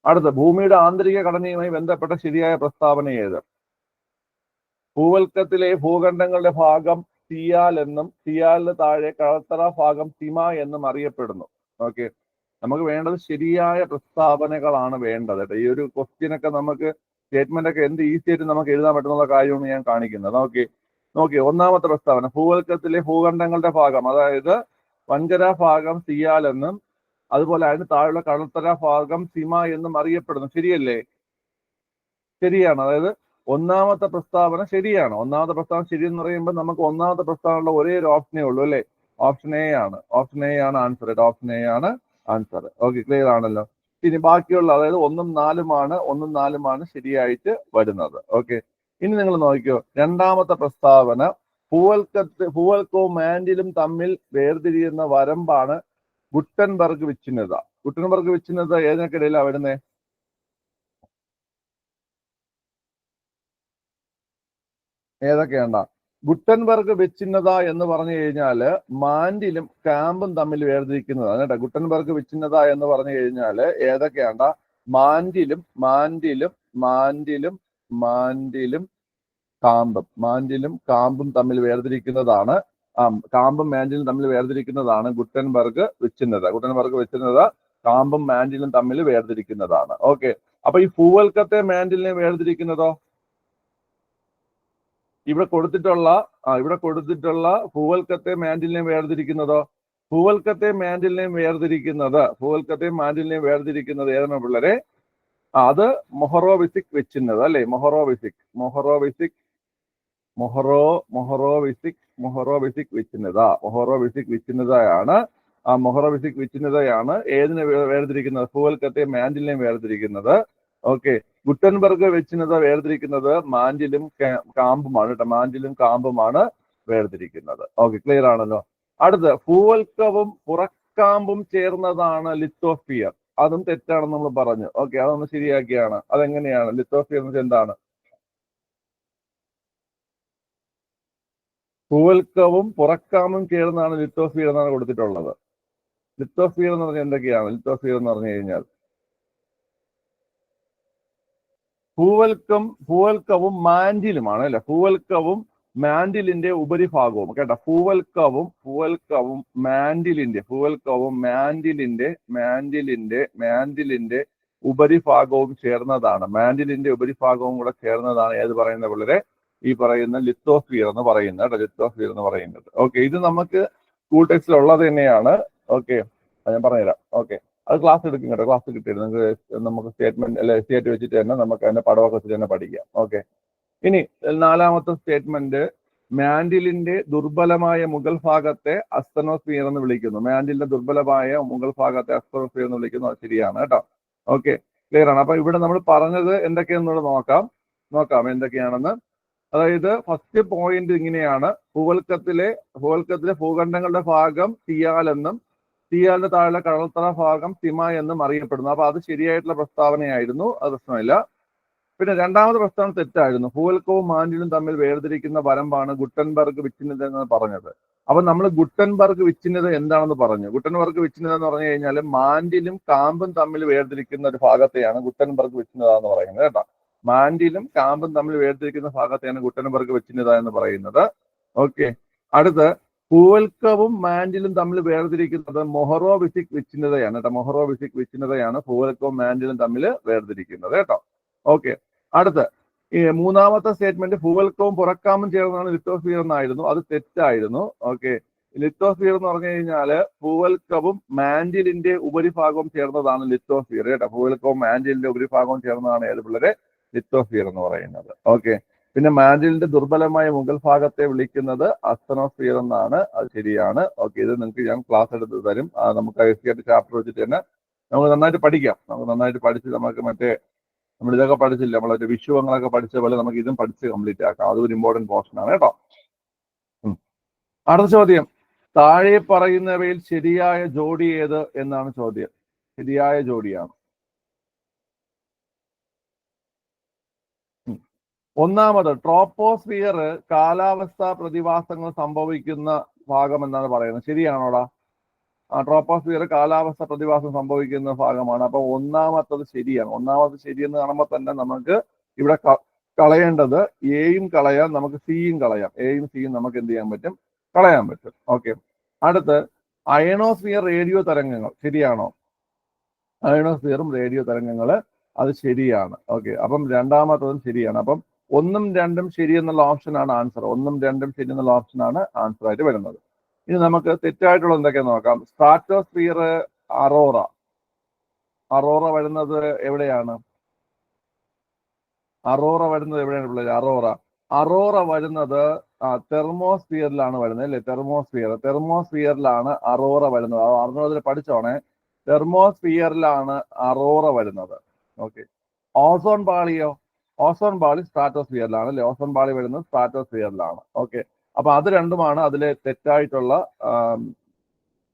അടുത്ത ഭൂമിയുടെ ആന്തരിക ഘടനയുമായി ബന്ധപ്പെട്ട ശരിയായ പ്രസ്താവന ഏത്? ഭൂവൽക്കത്തിലെ ഭൂഖണ്ഡങ്ങളുടെ ഭാഗം സിയാൽ എന്നും സിയാലിന് താഴെ കടത്തറ ഭാഗം സിമ എന്നും അറിയപ്പെടുന്നു. ഓക്കെ. നമുക്ക് വേണ്ടത് ശരിയായ പ്രസ്താവനകളാണ് വേണ്ടത് കേട്ടോ. ഈ ഒരു ക്വസ്റ്റ്യനൊക്കെ നമുക്ക് സ്റ്റേറ്റ്മെന്റ് ഒക്കെ എന്ത് ഈസി ആയിട്ട് നമുക്ക് എഴുതാൻ പറ്റുന്ന കാര്യമാണ് ഞാൻ കാണിക്കുന്നത്. ഓക്കെ. 1-ാമത്തെ പ്രസ്താവന, ഭൂവൽക്കത്തിലെ ഭൂഖണ്ഡങ്ങളുടെ ഭാഗം, അതായത് വൻകര ഭാഗം സിയാൽ എന്നും അതുപോലെ അതിന് താഴെയുള്ള കടൽത്തറ ഭാഗം സിമ എന്നും അറിയപ്പെടുന്നു. ശരിയല്ലേ? ശരിയാണ്. അതായത് 1-ാമത്തെ പ്രസ്താവന ശരിയാണ്. 1-ാമത്തെ പ്രസ്താവന ശരിയെന്ന് പറയുമ്പോൾ നമുക്ക് 1-ാമത്തെ പ്രസ്താവനയുള്ള ഒരേ ഒരു ഓപ്ഷനേ ഉള്ളൂ അല്ലേ? ഓപ്ഷൻ എ ആണ് ആൻസർ. ഓപ്ഷൻ എ ആണ് ആൻസർ. ഓക്കെ. ക്ലിയർ ആണല്ലോ? ഇനി ബാക്കിയുള്ള, അതായത് 1-ഉം 4-ഉമാണ് ശരിയായിട്ട് വരുന്നത്. ഓക്കെ. ഇനി നിങ്ങൾ നോക്കിക്കോ. 2-ാമത്തെ പ്രസ്താവന, ഭൂവൽക്കവും മാൻഡിലും തമ്മിൽ വേർതിരിയുന്ന വരമ്പാണ് ഗുട്ടൻബർഗ് വിച്ഛിന്നത. ഗുട്ടൻബർഗ് വിച്ഛിന്നത ഏതിനൊക്കെയിടയിലാണ് വരുന്നത്? ഏതൊക്കെയാണ്ട? ഗുട്ടൻബർഗ് വിച്ഛിന്നത എന്ന് പറഞ്ഞു കഴിഞ്ഞാല് മാൻഡിലും കാമ്പും തമ്മിൽ വേർതിരിക്കുന്നതാണ് കേട്ടോ. ഗുട്ടൻബർഗ് വിച്ഛിന്നത എന്ന് പറഞ്ഞു കഴിഞ്ഞാല് ഏതൊക്കെയാണ്ട? മാൻഡിലും കാമ്പും മാൻഡിലും കാമ്പും തമ്മിൽ വേർതിരിക്കുന്നതാണ് കാമ്പും മാൻഡിലും തമ്മിൽ വേർതിരിക്കുന്നതാണ് ഗുട്ടൻബർഗ് വിച്ഛിന്നത. ഗുട്ടൻബർഗ് വിച്ഛിന്നത കാമ്പും മാൻഡിലും തമ്മിൽ വേർതിരിക്കുന്നതാണ്. ഓക്കെ, അപ്പൊ ഈ ഭൂവൽക്കത്തെ മാൻഡിലിനെ വേർതിരിക്കുന്നതോ ഇവിടെ കൊടുത്തിട്ടുള്ള ഭൂവൽക്കത്തെ മാൻഡിലിനെ വേർതിരിക്കുന്നതോ ഭൂവൽക്കത്തെ മാൻഡിലിനെയും വേർതിരിക്കുന്നത് ഏതാണ് പിള്ളേരെ? അത് മൊഹറോവിസിക് വിച്ഛിന്നത അല്ലെ? മൊഹറോവിസിക് വിച്ഛിന്നതയാണ്. ആ മൊഹറോവിസിക് വിച്ഛിന്നതയാണ് ഏതിനെ വേർതിരിക്കുന്നത്? ഭൂവൽക്കത്തെ മാൻഡിലിനെ വേർതിരിക്കുന്നത്. ഓക്കെ, ഗുട്ടൻബർഗ് വിച്ഛിന്നത വേർതിരിക്കുന്നത് മാൻഡിലും കാമ്പുമാണ് കേട്ടോ. മാൻഡിലും കാമ്പുമാണ് വേർതിരിക്കുന്നത്. ഓക്കെ, ക്ലിയർ ആണല്ലോ. അടുത്ത് ഭൂവൽക്കവും പുറക്കാമ്പും ചേർന്നതാണ് ലിത്തോസ്ഫിയർ. അതും തെറ്റാണെന്ന് നമ്മൾ പറഞ്ഞു. ഓക്കെ, അതൊന്ന് ശരിയാക്കിയാണ്. അതെങ്ങനെയാണ്? ലിത്തോസ്ഫിയർ എന്ന് വെച്ചാൽ എന്താണ്? ഭൂവൽക്കവും പുറക്കാമ്പും ചേർന്നാണ് ലിത്തോസ്ഫിയർ എന്നാണ് കൊടുത്തിട്ടുള്ളത്. ലിത്തോസ്ഫിയർ എന്ന് പറഞ്ഞാൽ എന്തൊക്കെയാണ്? ലിത്തോസ്ഫിയർ എന്ന് പറഞ്ഞു കഴിഞ്ഞാൽ ഭൂവൽക്കവും മാൻഡിലുമാണ് അല്ലെ? ഭൂവൽക്കവും മാൻഡിലിന്റെ ഉപരിഭാഗവും കേട്ടോ. ഭൂവൽക്കവും മാൻഡിലിന്റെ ഉപരിഭാഗവും ചേർന്നതാണ്. മാൻഡിലിന്റെ ഉപരിഭാഗവും കൂടെ ചേർന്നതാണ് ഏത് പറയുന്ന പിള്ളേരെ? ഈ പറയുന്ന ലിത്തോസ്ഫിയർ എന്ന് പറയുന്നത് കേട്ടോ. ലിത്തോസ്ഫിയർ എന്ന് പറയുന്നത്. ഓക്കെ, ഇത് നമുക്ക് സ്കൂൾ ടെക്സ്റ്റിൽ ഉള്ളത് തന്നെയാണ്. ഓക്കെ, ഞാൻ പറഞ്ഞുതരാം. ഓക്കെ, അത് ക്ലാസ് എടുക്കും കേട്ടോ. ക്ലാസ് കിട്ടിയിരുന്നു നിങ്ങൾക്ക്. നമുക്ക് സ്റ്റേറ്റ്മെന്റ് അല്ലെ സ്റ്റേറ്റ് വെച്ചിട്ട് തന്നെ നമുക്ക് അതിന്റെ പടമൊക്കെ വെച്ചിട്ട് തന്നെ പഠിക്കാം. ഓക്കെ, ഇനി 4ാമത്തെ സ്റ്റേറ്റ്മെന്റ്, മാൻഡിലിന്റെ ദുർബലമായ മുകൾ ഭാഗത്തെ അസ്തനോസ്ഫിയർ എന്ന് വിളിക്കുന്നു. മാൻഡിലിന്റെ ദുർബലമായ മുകൾ ഭാഗത്തെ അസ്തനോസ്ഫിയർ എന്ന് വിളിക്കുന്നു. അത് ശരിയാണ് കേട്ടോ. ഓക്കെ, ക്ലിയർ ആണ്. അപ്പൊ ഇവിടെ നമ്മൾ പറഞ്ഞത് എന്തൊക്കെയാണെന്നുള്ളത് നോക്കാം എന്തൊക്കെയാണെന്ന്. അതായത് ഫസ്റ്റ് പോയിന്റ് ഇങ്ങനെയാണ്: ഭൂവൽക്കത്തിലെ ഭൂഖണ്ഡങ്ങളുടെ ഭാഗം സിയാലെന്നും സിയാലിന്റെ താഴെ കടൽത്തറ ഭാഗം സിമ എന്നും അറിയപ്പെടുന്നു. അപ്പൊ അത് ശരിയായിട്ടുള്ള പ്രസ്താവനയായിരുന്നു, അത് പ്രശ്നമില്ല. പിന്നെ 2ാമത് പ്രസ്താവന തെറ്റായിരുന്നു. ഭൂവൽക്കവും മാൻഡിലും തമ്മിൽ വേർതിരിക്കുന്ന വരമ്പാണ് ഗുട്ടൻബർഗ് വിച്ഛിന്നത എന്ന് പറഞ്ഞത്. അപ്പൊ നമ്മൾ ഗുട്ടൻബർഗ് വിച്ഛിന്നത എന്താണെന്ന് പറഞ്ഞു. ഗുട്ടൻബർഗ് വിച്ഛിന്നത എന്ന് പറഞ്ഞു കഴിഞ്ഞാൽ മാൻഡിലും കാമ്പും തമ്മിൽ വേർതിരിക്കുന്ന ഒരു ഭാഗത്തെയാണ് ഗുട്ടൻബർഗ് വിച്ഛിന്നത എന്ന് പറയുന്നത് കേട്ടോ. മാൻഡിലും കാമ്പും തമ്മിൽ വേർതിരിക്കുന്ന ഭാഗത്തെയാണ് ഗുട്ടൻബർഗ് വിച്ഛിന്നത എന്ന് പറയുന്നത്. ഓക്കെ, അടുത്ത് ഭൂവൽക്കവും മാൻഡിലും തമ്മിൽ വേർതിരിക്കുന്നത് മൊഹറോവിസിക് വിച്ഛിന്നതയാണ് കേട്ടോ. മൊഹറോവിസിക് വിച്ഛിന്നതയാണ് ഭൂവൽക്കവും മാൻഡിലും തമ്മിൽ വേർതിരിക്കുന്നത് കേട്ടോ. ഓക്കെ, അടുത്ത് ഈ 3ാമത്തെ സ്റ്റേറ്റ്മെന്റ്, ഭൂവൽക്കവും പുറക്കാമ്പും ചേർന്നാണ് ലിത്തോസ്ഫിയർ എന്നായിരുന്നു. അത് തെറ്റായിരുന്നു. ഓക്കെ, ലിത്തോസ്ഫിയർ എന്ന് പറഞ്ഞു കഴിഞ്ഞാല് ഭൂവൽക്കവും മാൻഡിലിന്റെ ഉപരിഭാഗവും ചേർന്നതാണ് ലിത്തോസ്ഫിയർ കേട്ടോ. ഭൂവൽക്കവും മാൻഡിലിന്റെ ഉപരിഭാഗവും ചേർന്നതാണ് ഏത് പിള്ളേരെ? ലിത്തോസ്ഫിയർ എന്ന് പറയുന്നത്. ഓക്കെ, പിന്നെ മാൻഡിലിന്റെ ദുർബലമായ മുകൾ ഭാഗത്തെ വിളിക്കുന്നത് അസ്തനോസ്ഫിയർ എന്നാണ്. അത് ശരിയാണ്. ഓക്കെ, ഇത് നിങ്ങൾക്ക് ഞാൻ ക്ലാസ് എടുത്ത് തരും. നമുക്ക് ഐസിആർടി ചാപ്റ്റർ വെച്ചിട്ട് തന്നെ നമുക്ക് നന്നായിട്ട് പഠിക്കാം. നമുക്ക് നന്നായിട്ട് പഠിച്ച് നമുക്ക് നമ്മൾ ഇതൊക്കെ പഠിച്ചില്ല, നമ്മളൊരു വിഷുവങ്ങളൊക്കെ പഠിച്ച പോലെ നമുക്ക് ഇതും പഠിച്ച് കംപ്ലീറ്റ് ആക്കാം. അതൊരു ഇമ്പോർട്ടന്റ് പോർഷൻ ആണ് കേട്ടോ. അടുത്ത ചോദ്യം, താഴെ പറയുന്നവയിൽ ശരിയായ ജോഡി ഏത് എന്നാണ് ചോദ്യം. ശരിയായ ജോഡിയാണ്. 1ാമത്, ട്രോപ്പോസ്ഫിയർ കാലാവസ്ഥാ പ്രതിഭാസങ്ങൾ സംഭവിക്കുന്ന ഭാഗം എന്നാണ് പറയുന്നത്. ശരിയാണോടാ? ട്രോപ്പോസ്ഫിയർ കാലാവസ്ഥ പ്രതിഭാസം സംഭവിക്കുന്ന ഭാഗമാണ്. അപ്പൊ 1ാമത്തത് ശരിയാണ്. 1ാമത് ശരിയെന്ന് കാണുമ്പോൾ തന്നെ നമുക്ക് ഇവിടെ കളയേണ്ടത് എയും കളയാം, നമുക്ക് സിയും കളയാം. എയും സിയും നമുക്ക് എന്ത് ചെയ്യാൻ പറ്റും? കളയാൻ പറ്റും. ഓക്കെ, അടുത്ത് അയണോസ്ഫിയർ റേഡിയോ തരംഗങ്ങൾ. ശരിയാണോ? അയണോസ്ഫിയറും റേഡിയോ തരംഗങ്ങൾ, അത് ശരിയാണ്. ഓക്കെ, അപ്പം 2ാമത്തതും ശരിയാണ്. അപ്പം 1ഉം 2ഉം ശരി എന്നുള്ള ഓപ്ഷനാണ് ആൻസർ. 1ഉം 2ഉം ശരി എന്നുള്ള ഓപ്ഷനാണ് ആൻസർ ആയിട്ട് വരുന്നത്. ഇനി നമുക്ക് തെറ്റായിട്ടുള്ള എന്തൊക്കെയാന്ന് നോക്കാം. സ്ട്രാറ്റോസ്ഫിയർ അറോറ വരുന്നത് എവിടെയാണ്? അറോറ പിള്ളേർ? അറോറ വരുന്നത് തെർമോസ്ഫിയറിലാണ് വരുന്നത് അല്ലെ? തെർമോസ്ഫിയറിലാണ് അറോറ വരുന്നത്. അറിഞ്ഞതിൽ പഠിച്ചോണേ. തെർമോസ്ഫിയറിലാണ് അറോറ വരുന്നത്. Okay, ozone പാളിയോ? ഓസോൺ പാളി സ്ട്രാറ്റോസ്ഫിയറിലാണ് അല്ലെ? ഓസോൺ പാളി വരുന്നത് സ്ട്രാറ്റോസ്ഫിയറിലാണ്. ഓക്കെ, അപ്പൊ അത് രണ്ടുമാണ് അതിലെ തെറ്റായിട്ടുള്ള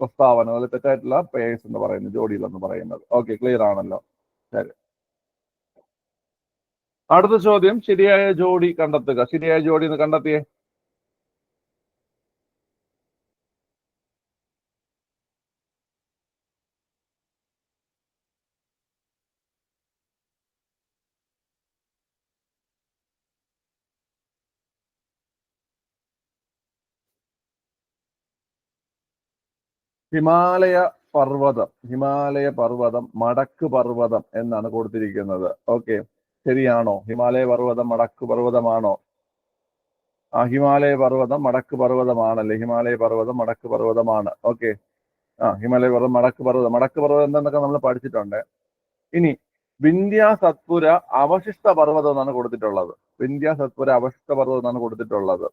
പ്രസ്താവന, അതിൽ തെറ്റായിട്ടുള്ള പേഴ്സ് എന്ന് പറയുന്നത്, ജോഡികൾ എന്ന് പറയുന്നത്. ഓക്കെ, ക്ലിയർ ആണല്ലോ? ശരി, അടുത്ത ചോദ്യം, ശരിയായ ജോഡി കണ്ടെത്തുക. ശരിയായ ജോഡി എന്ന് കണ്ടെത്തിയേ. ഹിമാലയ പർവ്വതം മടക്ക് പർവ്വതം എന്നാണ് കൊടുത്തിരിക്കുന്നത്. ഓക്കെ, ശരിയാണോ? ഹിമാലയ പർവ്വതം മടക്ക് പർവ്വതമാണോ? ഹിമാലയ പർവ്വതം മടക്ക് പർവ്വതമാണല്ലേ? ഹിമാലയ പർവ്വതം മടക്ക് പർവ്വതമാണ്. ഓക്കെ, ഹിമാലയ പർവ്വതം മടക്ക് പർവ്വതം എന്താന്നൊക്കെ നമ്മൾ പഠിച്ചിട്ടുണ്ട്. ഇനി വിന്ധ്യ സത്പുര അവശിഷ്ട പർവ്വതം എന്നാണ് കൊടുത്തിട്ടുള്ളത്. വിന്ധ്യ സത്പുര അവശിഷ്ട പർവ്വതം എന്നാണ് കൊടുത്തിട്ടുള്ളത്.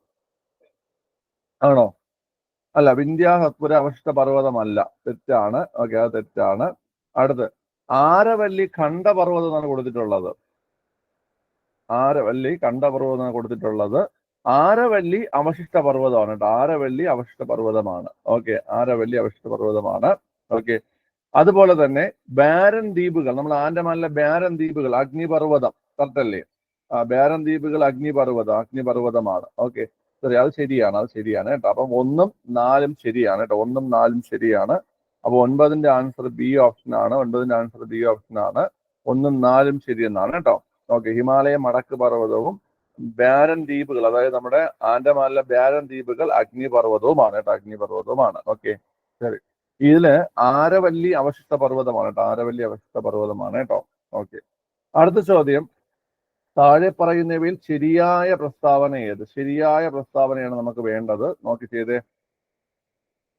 ആണോ? അല്ല, വിന്ധ്യ സത്പുര അവശിഷ്ട പർവ്വതമല്ല, തെറ്റാണ്. ഓക്കെ, അത് തെറ്റാണ്. അടുത്ത് ആരവല്ലി ഖണ്ഡപർവ്വതം എന്നാണ് കൊടുത്തിട്ടുള്ളത്. ആരവല്ലി ഖണ്ഡപർവ്വതം എന്നാണ് കൊടുത്തിട്ടുള്ളത്. ആരവല്ലി അവശിഷ്ട പർവ്വതമാണ് കേട്ടോ. ആരവല്ലി അവശിഷ്ട പർവ്വതമാണ്. ഓക്കെ, ആരവല്ലി അവശിഷ്ട പർവ്വതമാണ്. ഓക്കെ, അതുപോലെ തന്നെ ബാരൻ ദ്വീപുകൾ, നമ്മൾ ആൻഡമാനിലെ ബാരൻ ദ്വീപുകൾ അഗ്നിപർവ്വതം, കറക്റ്റ് അല്ലേ? ബാരൻ ദ്വീപുകൾ അഗ്നിപർവ്വതമാണ്. ഓക്കെ, സോറി, അത് ശരിയാണ് കേട്ടോ. അപ്പം 1ഉം 4ഉം ശരിയാണ് കേട്ടോ. 1ഉം 4ഉം ശരിയാണ്. അപ്പൊ 9ന്റെ ആൻസർ ബി ഓപ്ഷൻ ആണ്. 1ഉം 4ഉം ശരിയെന്നാണ് കേട്ടോ. ഓക്കെ, ഹിമാലയ മടക്ക് പർവ്വതവും ബാരൻ ദ്വീപുകൾ, അതായത് നമ്മുടെ ആൻഡമാനിലെ ബാരൻ ദ്വീപുകൾ അഗ്നിപർവ്വതവുമാണ് കേട്ടോ. അഗ്നിപർവ്വതവുമാണ്. ഓക്കെ, ശരി. ഇതില് ആരവല്ലി അവശിഷ്ട പർവ്വതമാണ് കേട്ടോ. ആരവല്ലി അവശിഷ്ട പർവ്വതമാണ് കേട്ടോ. ഓക്കെ, അടുത്ത ചോദ്യം, താഴെ പറയുന്നവയിൽ ശരിയായ പ്രസ്താവന ഏത്? ശരിയായ പ്രസ്താവനയാണ് നമുക്ക് വേണ്ടത്. നോക്കി ചെയ്തേ.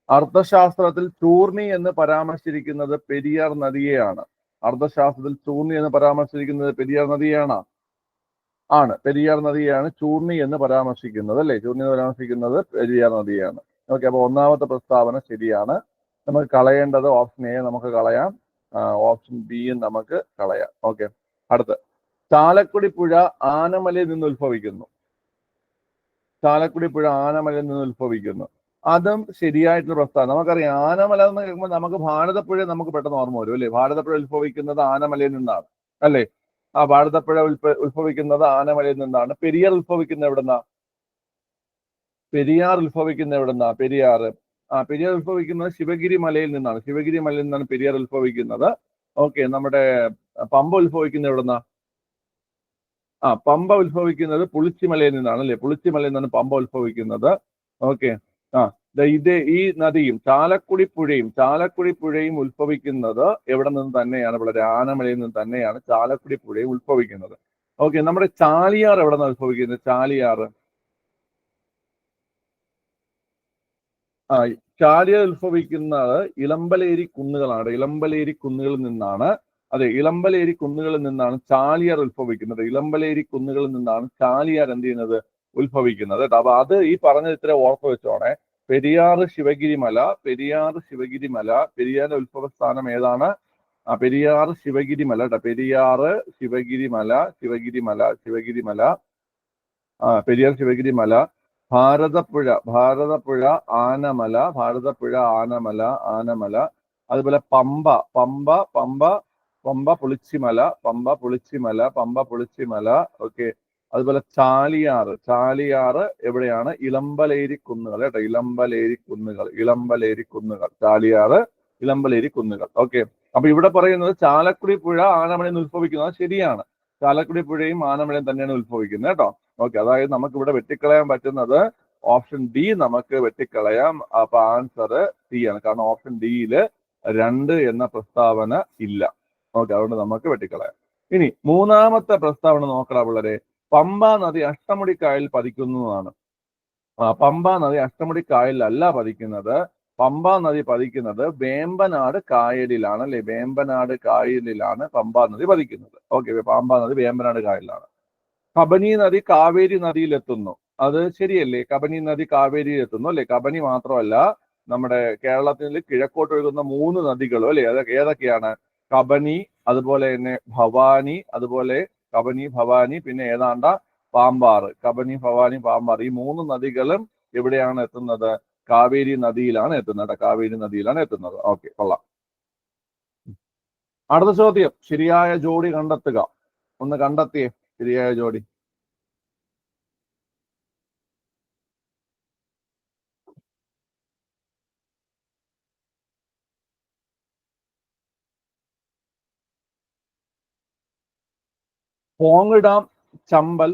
അർത്ഥശാസ്ത്രത്തിൽ ചൂർണി എന്ന് പരാമർശിച്ചിരിക്കുന്നത് പെരിയാർ നദിയെയാണ്. അർത്ഥശാസ്ത്രത്തിൽ ചൂർണി എന്ന് പരാമർശിച്ചിരിക്കുന്നത് പെരിയാർ നദിയാണ്. പെരിയാർ നദിയാണ് ചൂർണി എന്ന് പരാമർശിക്കുന്നത്, അല്ലേ? ചൂർണി എന്ന് പരാമർശിക്കുന്നത് പെരിയാർ നദിയാണ്. ഓക്കെ, അപ്പൊ ഒന്നാമത്തെ പ്രസ്താവന ശരിയാണ്. നമുക്ക് കളയേണ്ടത് ഓപ്ഷൻ എ നമുക്ക് കളയാം, ഓപ്ഷൻ ബി നമുക്ക് കളയാം. ഓക്കെ, അടുത്ത് ചാലക്കുടി പുഴ ആനമലയിൽ നിന്ന് ഉത്ഭവിക്കുന്നു. അതും ശരിയായിട്ടുള്ള പ്രസ്താവന. നമുക്കറിയാം, ആനമല എന്ന് കേൾക്കുമ്പോൾ നമുക്ക് ഭാരതപ്പുഴ നമുക്ക് പെട്ടെന്ന് ഓർമ്മ വരും, അല്ലേ? ഭാരതപ്പുഴ ഉത്ഭവിക്കുന്നത് ആനമലയിൽ നിന്നാണ്, അല്ലേ? ഭാരതപ്പുഴ ഉത്ഭവിക്കുന്നത് ആനമലയിൽ നിന്നാണ്. പെരിയാർ ഉത്ഭവിക്കുന്നത് എവിടുന്നാ? പെരിയാർ ഉത്ഭവിക്കുന്നത് ശിവഗിരി മലയിൽ നിന്നാണ്. പെരിയാർ ഉത്ഭവിക്കുന്നത്. ഓക്കെ, നമ്മുടെ പമ്പ ഉത്ഭവിക്കുന്നത് എവിടുന്നാ? പമ്പ ഉത്ഭവിക്കുന്നത് പുളിച്ചിമലയിൽ നിന്നാണ്, അല്ലേ? പുളിച്ചിമലയിൽ നിന്നാണ് പമ്പ ഉത്ഭവിക്കുന്നത്. ഓക്കെ, ഈ നദിയും ചാലക്കുടി പുഴയും ഉത്ഭവിക്കുന്നത് എവിടെ നിന്ന് തന്നെയാണ്? വളരെ ആനമലയിൽ നിന്ന് തന്നെയാണ് ചാലക്കുടി പുഴയും ഉത്ഭവിക്കുന്നത്. ഓക്കെ, നമ്മുടെ ചാലിയാർ എവിടെ നിന്നാണ് ഉത്ഭവിക്കുന്നത്? ചാലിയാർ ഉത്ഭവിക്കുന്നത് ഇളമ്പലേരി കുന്നുകളാണ്. ഇളമ്പലേരി കുന്നുകളിൽ നിന്നാണ് ചാലിയാർ ഉത്ഭവിക്കുന്നത്. ചാലിയാർ എന്ത് ചെയ്യുന്നത്? ഉത്ഭവിക്കുന്നത്. അപ്പൊ അത് ഈ പറഞ്ഞത് ഇത്ര ഓർത്ത് വെച്ചോണേ. പെരിയാർ ശിവഗിരിമല. പെരിയാറിന്റെ ഉത്ഭവ സ്ഥാനം ഏതാണ്? പെരിയാർ ശിവഗിരിമല കേട്ടോ. പെരിയാർ ശിവഗിരിമല. പെരിയാർ ശിവഗിരിമല. ഭാരതപ്പുഴ ആനമല. അതുപോലെ പമ്പ പുളിച്ചിമല. ഓക്കെ, അതുപോലെ ചാലിയാർ എവിടെയാണ്? ഇളമ്പലേരി കുന്നുകൾ കേട്ടോ. ഇളമ്പലേരി കുന്നുകൾ. ഓക്കെ, അപ്പൊ ഇവിടെ പറയുന്നത് ചാലക്കുടി പുഴ ആനമലയിൽ നിന്ന് ഉത്ഭവിക്കുന്നത് ശരിയാണ്. ചാലക്കുടി പുഴയും ആനമലയും തന്നെയാണ് ഉത്ഭവിക്കുന്നത് കേട്ടോ. ഓക്കെ, അതായത് നമുക്ക് ഇവിടെ വെട്ടിക്കളയാൻ പറ്റുന്നത് ഓപ്ഷൻ ഡി നമുക്ക് വെട്ടിക്കളയാം. അപ്പൊ ആൻസർ ഡി ആണ്. കാരണം ഓപ്ഷൻ ഡിയില് 2 എന്ന പ്രസ്താവന ഇല്ല. ഓക്കെ, അതുകൊണ്ട് നമുക്ക് വെട്ടിക്കളയാം. ഇനി മൂന്നാമത്തെ പ്രസ്താവന നോക്കടാ പിള്ളേരെ. പമ്പാ നദി അഷ്ടമുടിക്കായലിൽ പതിക്കുന്നതാണ്. പമ്പാ നദി അഷ്ടമുടിക്കായലിലല്ല പതിക്കുന്നത്. പമ്പാ നദി പതിക്കുന്നത് വേമ്പനാട് കായലിലാണ്, അല്ലെ? വേമ്പനാട് കായലിലാണ് പമ്പാ നദി പതിക്കുന്നത്. ഓക്കെ, പമ്പാ നദി വേമ്പനാട് കായലിലാണ്. കബനി നദി കാവേരി നദിയിലെത്തുന്നു. അത് ശരിയല്ലേ? കബനി നദി കാവേരിയിൽ എത്തുന്നു, അല്ലെ? കബനി മാത്രമല്ല, നമ്മുടെ കേരളത്തിൽ കിഴക്കോട്ട് ഒഴുകുന്ന 3 നദികളും, അല്ലെ? അതൊക്കെ ഏതൊക്കെയാണ്? കബനി, അതുപോലെ തന്നെ ഭവാനി, പിന്നെ ഏതാണ്ട പാമ്പാർ. കബനി, ഭവാനി, പാമ്പാർ, ഈ 3 നദികളും എവിടെയാണ് എത്തുന്നത്? കാവേരി നദിയിലാണ് എത്തുന്നത്. ഓക്കെ, കൊള്ളാം. അടുത്ത ചോദ്യം, ശരിയായ ജോഡി കണ്ടെത്തുക. ഒന്ന് കണ്ടെത്തിയേ ശരിയായ ജോഡി. Pong dam Chambal,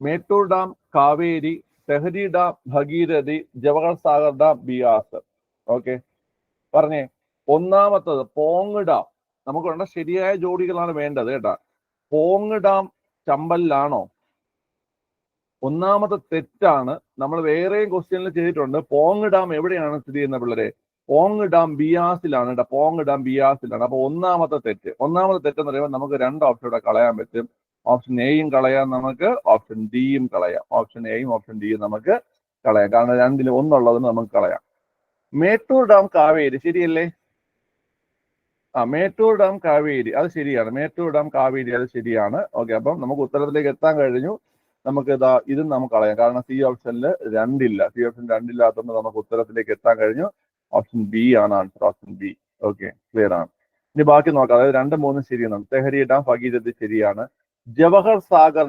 Mettur dam Kaveri, Tehri dam Bhagirathi, Jawahar Sagar dam Beas. Okay, പറഞ്ഞേ. ഒന്നാമത്തത് പോങ് ഡാം. നമുക്ക് വേണ്ട ശരിയായ ജോഡികളാണ് വേണ്ടത് കേട്ടാ. പോങ് ഡാം ചമ്പലിലാണോ? ഒന്നാമത്തെ തെറ്റാണ്. നമ്മൾ വേറെയും ക്വസ്റ്റ്യനിൽ ചെയ്തിട്ടുണ്ട്. പോങ് ഡാം എവിടെയാണ് സ്ഥിതി ചെയ്യുന്നത് പിള്ളേരെ? പോങ് ഡാം ബിയാസിലാണ് കേട്ടോ. പോങ് ഡാം ബിയാസിലാണ്. അപ്പൊ ഒന്നാമത്തെ തെറ്റ് എന്ന് പറയുമ്പോൾ നമുക്ക് രണ്ട് ഓപ്ഷൻ ഇവിടെ കളയാൻ പറ്റും. ഓപ്ഷൻ എയും കളയാം നമുക്ക്, ഓപ്ഷൻ ഡിയും കളയാം. ഓപ്ഷൻ എയും ഓപ്ഷൻ ഡിയും നമുക്ക് കളയാം. കാരണം രണ്ടിൽ ഒന്നുള്ളതിന് നമുക്ക് കളയാം. മേട്ടൂർ ഡാം കാവേരി ശരിയല്ലേ? മേട്ടൂർ ഡാം കാവേരി അത് ശരിയാണ്. മേട്ടൂർ ഡാം കാവേരി അത് ശരിയാണ്. ഓക്കെ, അപ്പം നമുക്ക് ഉത്തരത്തിലേക്ക് എത്താൻ കഴിഞ്ഞു. നമുക്ക് ഇതും നമുക്ക് കളയാം. കാരണം സി ഓപ്ഷനിൽ രണ്ടില്ല. സി ഓപ്ഷൻ രണ്ടില്ലാത്തതുകൊണ്ട് നമുക്ക് ഉത്തരത്തിലേക്ക് എത്താൻ കഴിഞ്ഞു. ഓപ്ഷൻ ബി ആണ് answer. Option B. Okay, clear ആണ്. ഇനി ബാക്കി നോക്കാം. അതായത് 2, 3 ശരിയാണ്. തെഹരി ഡാം ഭഗീരഥി ശരിയാണ്. ജവഹർ സാഗർ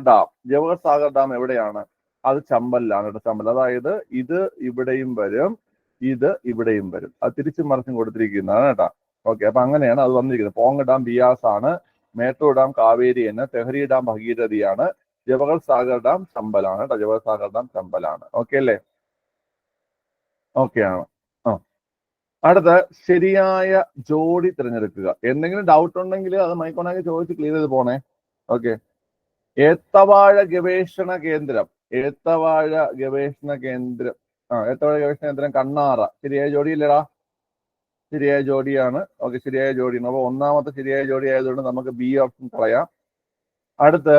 ഡാം എവിടെയാണ്? അത് ചമ്പലിലാണ് കേട്ടോ. ചമ്പൽ, അതായത് ഇത് ഇവിടെയും വരും, ഇത് ഇവിടെയും വരും. അത് തിരിച്ചും മറിച്ചും കൊടുത്തിരിക്കുന്നതാണ് കേട്ടോ. ഓക്കെ, അപ്പൊ അങ്ങനെയാണ് അത് വന്നിരിക്കുന്നത്. പോങ് ഡാം ബിയാസ് ആണ്, മേട്ടൂർ ഡാം കാവേരിയാണ്, തെഹരി ഡാം ഭഗീരഥിയാണ്, ജവഹർ സാഗർ ഡാം ചമ്പലാണ് കേട്ടോ. ജവഹർ സാഗർ ഡാം ചമ്പലാണ്. ഓക്കെ അല്ലേ? ഓക്കെ ആണ്. അടുത്ത ശരിയായ ജോഡി തിരഞ്ഞെടുക്കുക. എന്തെങ്കിലും ഡൗട്ട് ഉണ്ടെങ്കിൽ അത് മൈക്കോണാക്കി ചോദിച്ച് ക്ലിയർ ചെയ്ത് പോണേ. ഓക്കെ. ഏത്തവാഴ ഗവേഷണ കേന്ദ്രം കണ്ണാറ. ശരിയായ ജോഡിയില്ലടാ? ശരിയായ ജോഡിയാണ്. ഓക്കെ, ശരിയായ ജോഡിയാണ്. അപ്പൊ ഒന്നാമത്തെ ശരിയായ ജോഡി ആയതുകൊണ്ട് നമുക്ക് ബി ഓപ്ഷൻ കളയാം. അടുത്ത്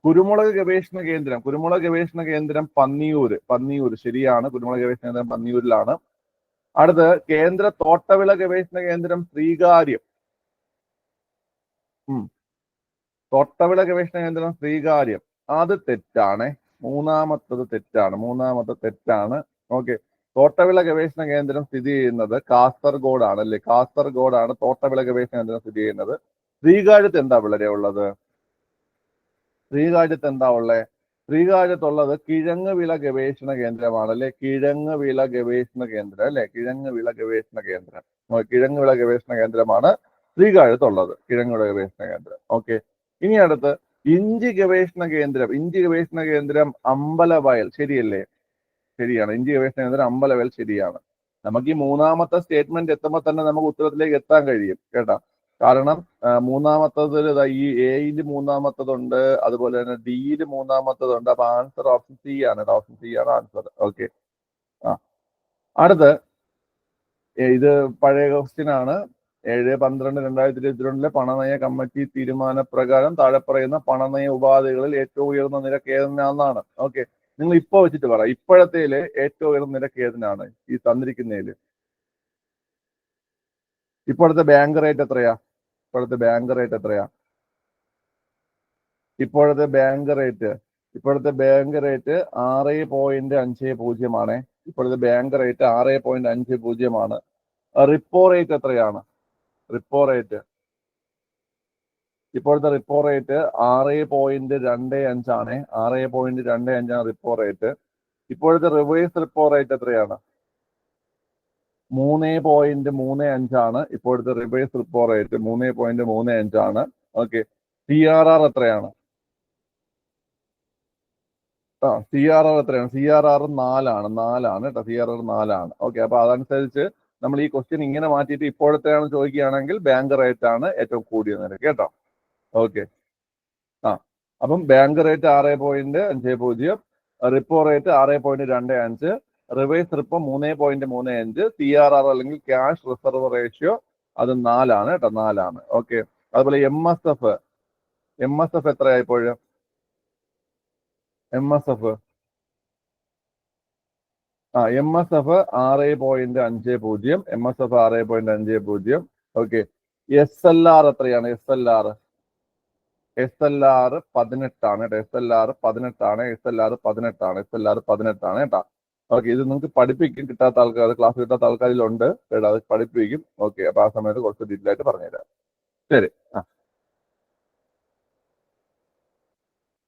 കുരുമുളക് ഗവേഷണ കേന്ദ്രം പന്നിയൂർ ശരിയാണ്. കുരുമുളക് ഗവേഷണ കേന്ദ്രം പന്നിയൂരിലാണ്. അടുത്ത് കേന്ദ്ര തോട്ടവിള ഗവേഷണ കേന്ദ്രം ശ്രീകാര്യം. തോട്ടവിള ഗവേഷണ കേന്ദ്രം ശ്രീകാര്യം അത് തെറ്റാണ്. മൂന്നാമത്തെ തെറ്റാണ്. ഓക്കെ, തോട്ടവിള ഗവേഷണ കേന്ദ്രം സ്ഥിതി ചെയ്യുന്നത് കാസർഗോഡാണ് അല്ലേ? കാസർഗോഡാണ് തോട്ടവിള ഗവേഷണ കേന്ദ്രം സ്ഥിതി ചെയ്യുന്നത്. ശ്രീകാര്യത്ത് എന്താ പിള്ളേരെ ഉള്ളത്? ശ്രീകാര്യത്തുള്ളത് കിഴങ്ങ് വിള ഗവേഷണ കേന്ദ്രമാണ് അല്ലെ? കിഴങ്ങ് വിള ഗവേഷണ കേന്ദ്രമാണ് ശ്രീകാര്യത്തുള്ളത്. കിഴങ്ങ് വിള ഗവേഷണ കേന്ദ്രം. ഓക്കെ, ഇനി അടുത്ത് ഇഞ്ചി ഗവേഷണ കേന്ദ്രം അമ്പലവയൽ ശരിയല്ലേ? ശരിയാണ്. ഇഞ്ചി ഗവേഷണ കേന്ദ്രം അമ്പലവയൽ ശരിയാണ്. നമുക്ക് ഈ മൂന്നാമത്തെ സ്റ്റേറ്റ്മെന്റ് എത്തുമ്പോൾ തന്നെ നമുക്ക് ഉത്തരത്തിലേക്ക് എത്താൻ കഴിയും കേട്ടോ. കാരണം മൂന്നാമത്തത് ഈ എയിൽ മൂന്നാമത്തതുണ്ട്, അതുപോലെ തന്നെ ഡിയിൽ മൂന്നാമത്തതുണ്ട്. അപ്പൊ ആൻസർ ഓപ്ഷൻ സി ആണ്. ഓപ്ഷൻ സി ആണ് ആൻസർ. ഓക്കെ. അടുത്ത് ഇത് പഴയ ക്വസ്റ്റ്യൻ ആണ്. 7/12/2022 പണനയ കമ്മിറ്റി തീരുമാനപ്രകാരം താഴെ പറയുന്ന പണനയ ഉപാധികളിൽ ഏറ്റവും ഉയർന്ന നിരക്ക് ഏതെന്നാണ്? ഓക്കെ, നിങ്ങൾ ഇപ്പൊ വെച്ചിട്ട് പറ. ഇപ്പോഴത്തേല് ഏറ്റവും ഉയർന്ന നിരക്ക് ഏതിനാണ്? ഈ തന്നിരിക്കുന്നതില് ഇപ്പോഴത്തെ ബാങ്ക് റേറ്റ് എത്രയാ? ഇപ്പോഴത്തെ ബാങ്ക് റേറ്റ് 6.50 ആണ്. ഇപ്പോഴത്തെ ബാങ്ക് റേറ്റ് 6.50 ആണ്. റിപ്പോ റേറ്റ് എത്രയാണ്? ഇപ്പോഴത്തെ റിപ്പോ റേറ്റ് 6.25 ആണ്. 6.25 ആണ് റിപ്പോ റേറ്റ്. ഇപ്പോഴത്തെ റിവേഴ്സ് റിപ്പോ റേറ്റ് എത്രയാണ്? 3.35 ആണ്. ഇപ്പോഴത്തെ റിവേഴ്സ് റിപ്പോ റേറ്റ് 3.35 ആണ്. ഓക്കെ, CRR എത്രയാണ്? CRR എത്രയാണ്? CRR 4 ആണ് കേട്ടോ. CRR 4 ആണ്. ഓക്കെ, അപ്പൊ അതനുസരിച്ച് നമ്മൾ ഈ ക്വസ്റ്റ്യൻ ഇങ്ങനെ മാറ്റിയിട്ട് ഇപ്പോഴത്തെയാണ് ചോദിക്കുകയാണെങ്കിൽ ബാങ്ക് റേറ്റ് ആണ് ഏറ്റവും കൂടിയ നിരക്ക് കേട്ടോ. ഓക്കെ, അപ്പം bank rate 6.50, repo rate 6.25, reverse repo 3.35, CRR അല്ലെങ്കിൽ ക്യാഷ് റിസർവ് റേഷ്യോ അത് 4 ആണ് കേട്ടോ. 4 ആണ്. ഓക്കെ, അതുപോലെ MSF എത്രയാ ഇപ്പോഴും? MSF 6.50. ഓക്കെ, SLR എത്രയാണ്? SLR 18 ആണ് കേട്ടോ. SLR 18 ആണ് കേട്ടോ. ഓക്കെ, ഇത് നിങ്ങൾക്ക് പഠിപ്പിക്കും. കിട്ടാത്ത ആൾക്കാർ, ക്ലാസ് കിട്ടാത്ത ആൾക്കാരിലുണ്ട് കേട്ടോ. അത് പഠിപ്പിക്കും. ഓക്കെ, അപ്പൊ ആ സമയത്ത് കുറച്ച് ഡീറ്റെയിൽ ആയിട്ട് പറഞ്ഞുതരാം. ശരി.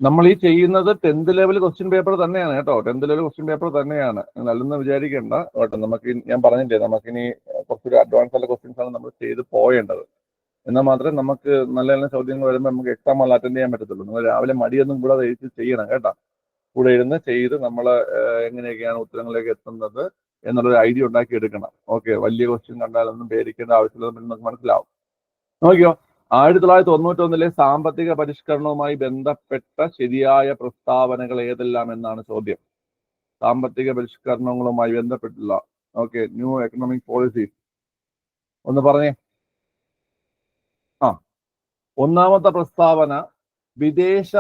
നമ്മൾ ഈ ചെയ്യുന്നത് 10th ലെവൽ ക്വസ്റ്റ്യൻ പേപ്പർ തന്നെയാണ് കേട്ടോ. 10th ലെവൽ ക്വസ്റ്റ്യൻ പേപ്പർ തന്നെയാണ്. അല്ലെന്ന് വിചാരിക്കേണ്ട കേട്ടോ. നമുക്ക് ഞാൻ പറഞ്ഞില്ലേ, നമുക്കിനി കുറച്ചൊരു അഡ്വാൻസ് ആയിട്ടുള്ള ക്വസ്റ്റ്യൻസ് ആണ് നമ്മൾ ചെയ്ത് പോയേണ്ടത്. എന്നാൽ മാത്രമേ നമുക്ക് നല്ല നല്ല ചോദ്യങ്ങൾ വരുമ്പോൾ നമുക്ക് എക്സാം അല്ല അറ്റൻഡ് ചെയ്യാൻ പറ്റത്തുള്ളൂ. നിങ്ങൾ രാവിലെ മടിയൊന്നും കൂടെ എഴുതി ചെയ്യണം കേട്ടോ. കൂടെ ഇരുന്ന് ചെയ്ത് നമ്മൾ എങ്ങനെയൊക്കെയാണ് ഉത്തരങ്ങളിലേക്ക് എത്തുന്നത് എന്നുള്ളൊരു ഐഡിയ ഉണ്ടാക്കി എടുക്കണം. ഓക്കെ, വലിയ ക്വസ്റ്റ്യൻ കണ്ടാലൊന്നും പേടിക്കേണ്ട ആവശ്യമില്ല, നമുക്ക് മനസ്സിലാവും. നോക്കിയോ, 1991 സാമ്പത്തിക പരിഷ്കരണവുമായി ബന്ധപ്പെട്ട ശരിയായ പ്രസ്താവനകൾ ഏതെല്ലാം എന്നാണ് ചോദ്യം. സാമ്പത്തിക പരിഷ്കരണങ്ങളുമായി ബന്ധപ്പെട്ടുള്ള ഓക്കെ ന്യൂ എക്കണോമിക് പോളിസി ഒന്ന് പറഞ്ഞേ. ഒന്നാമത്തെ പ്രസ്താവന, വിദേശ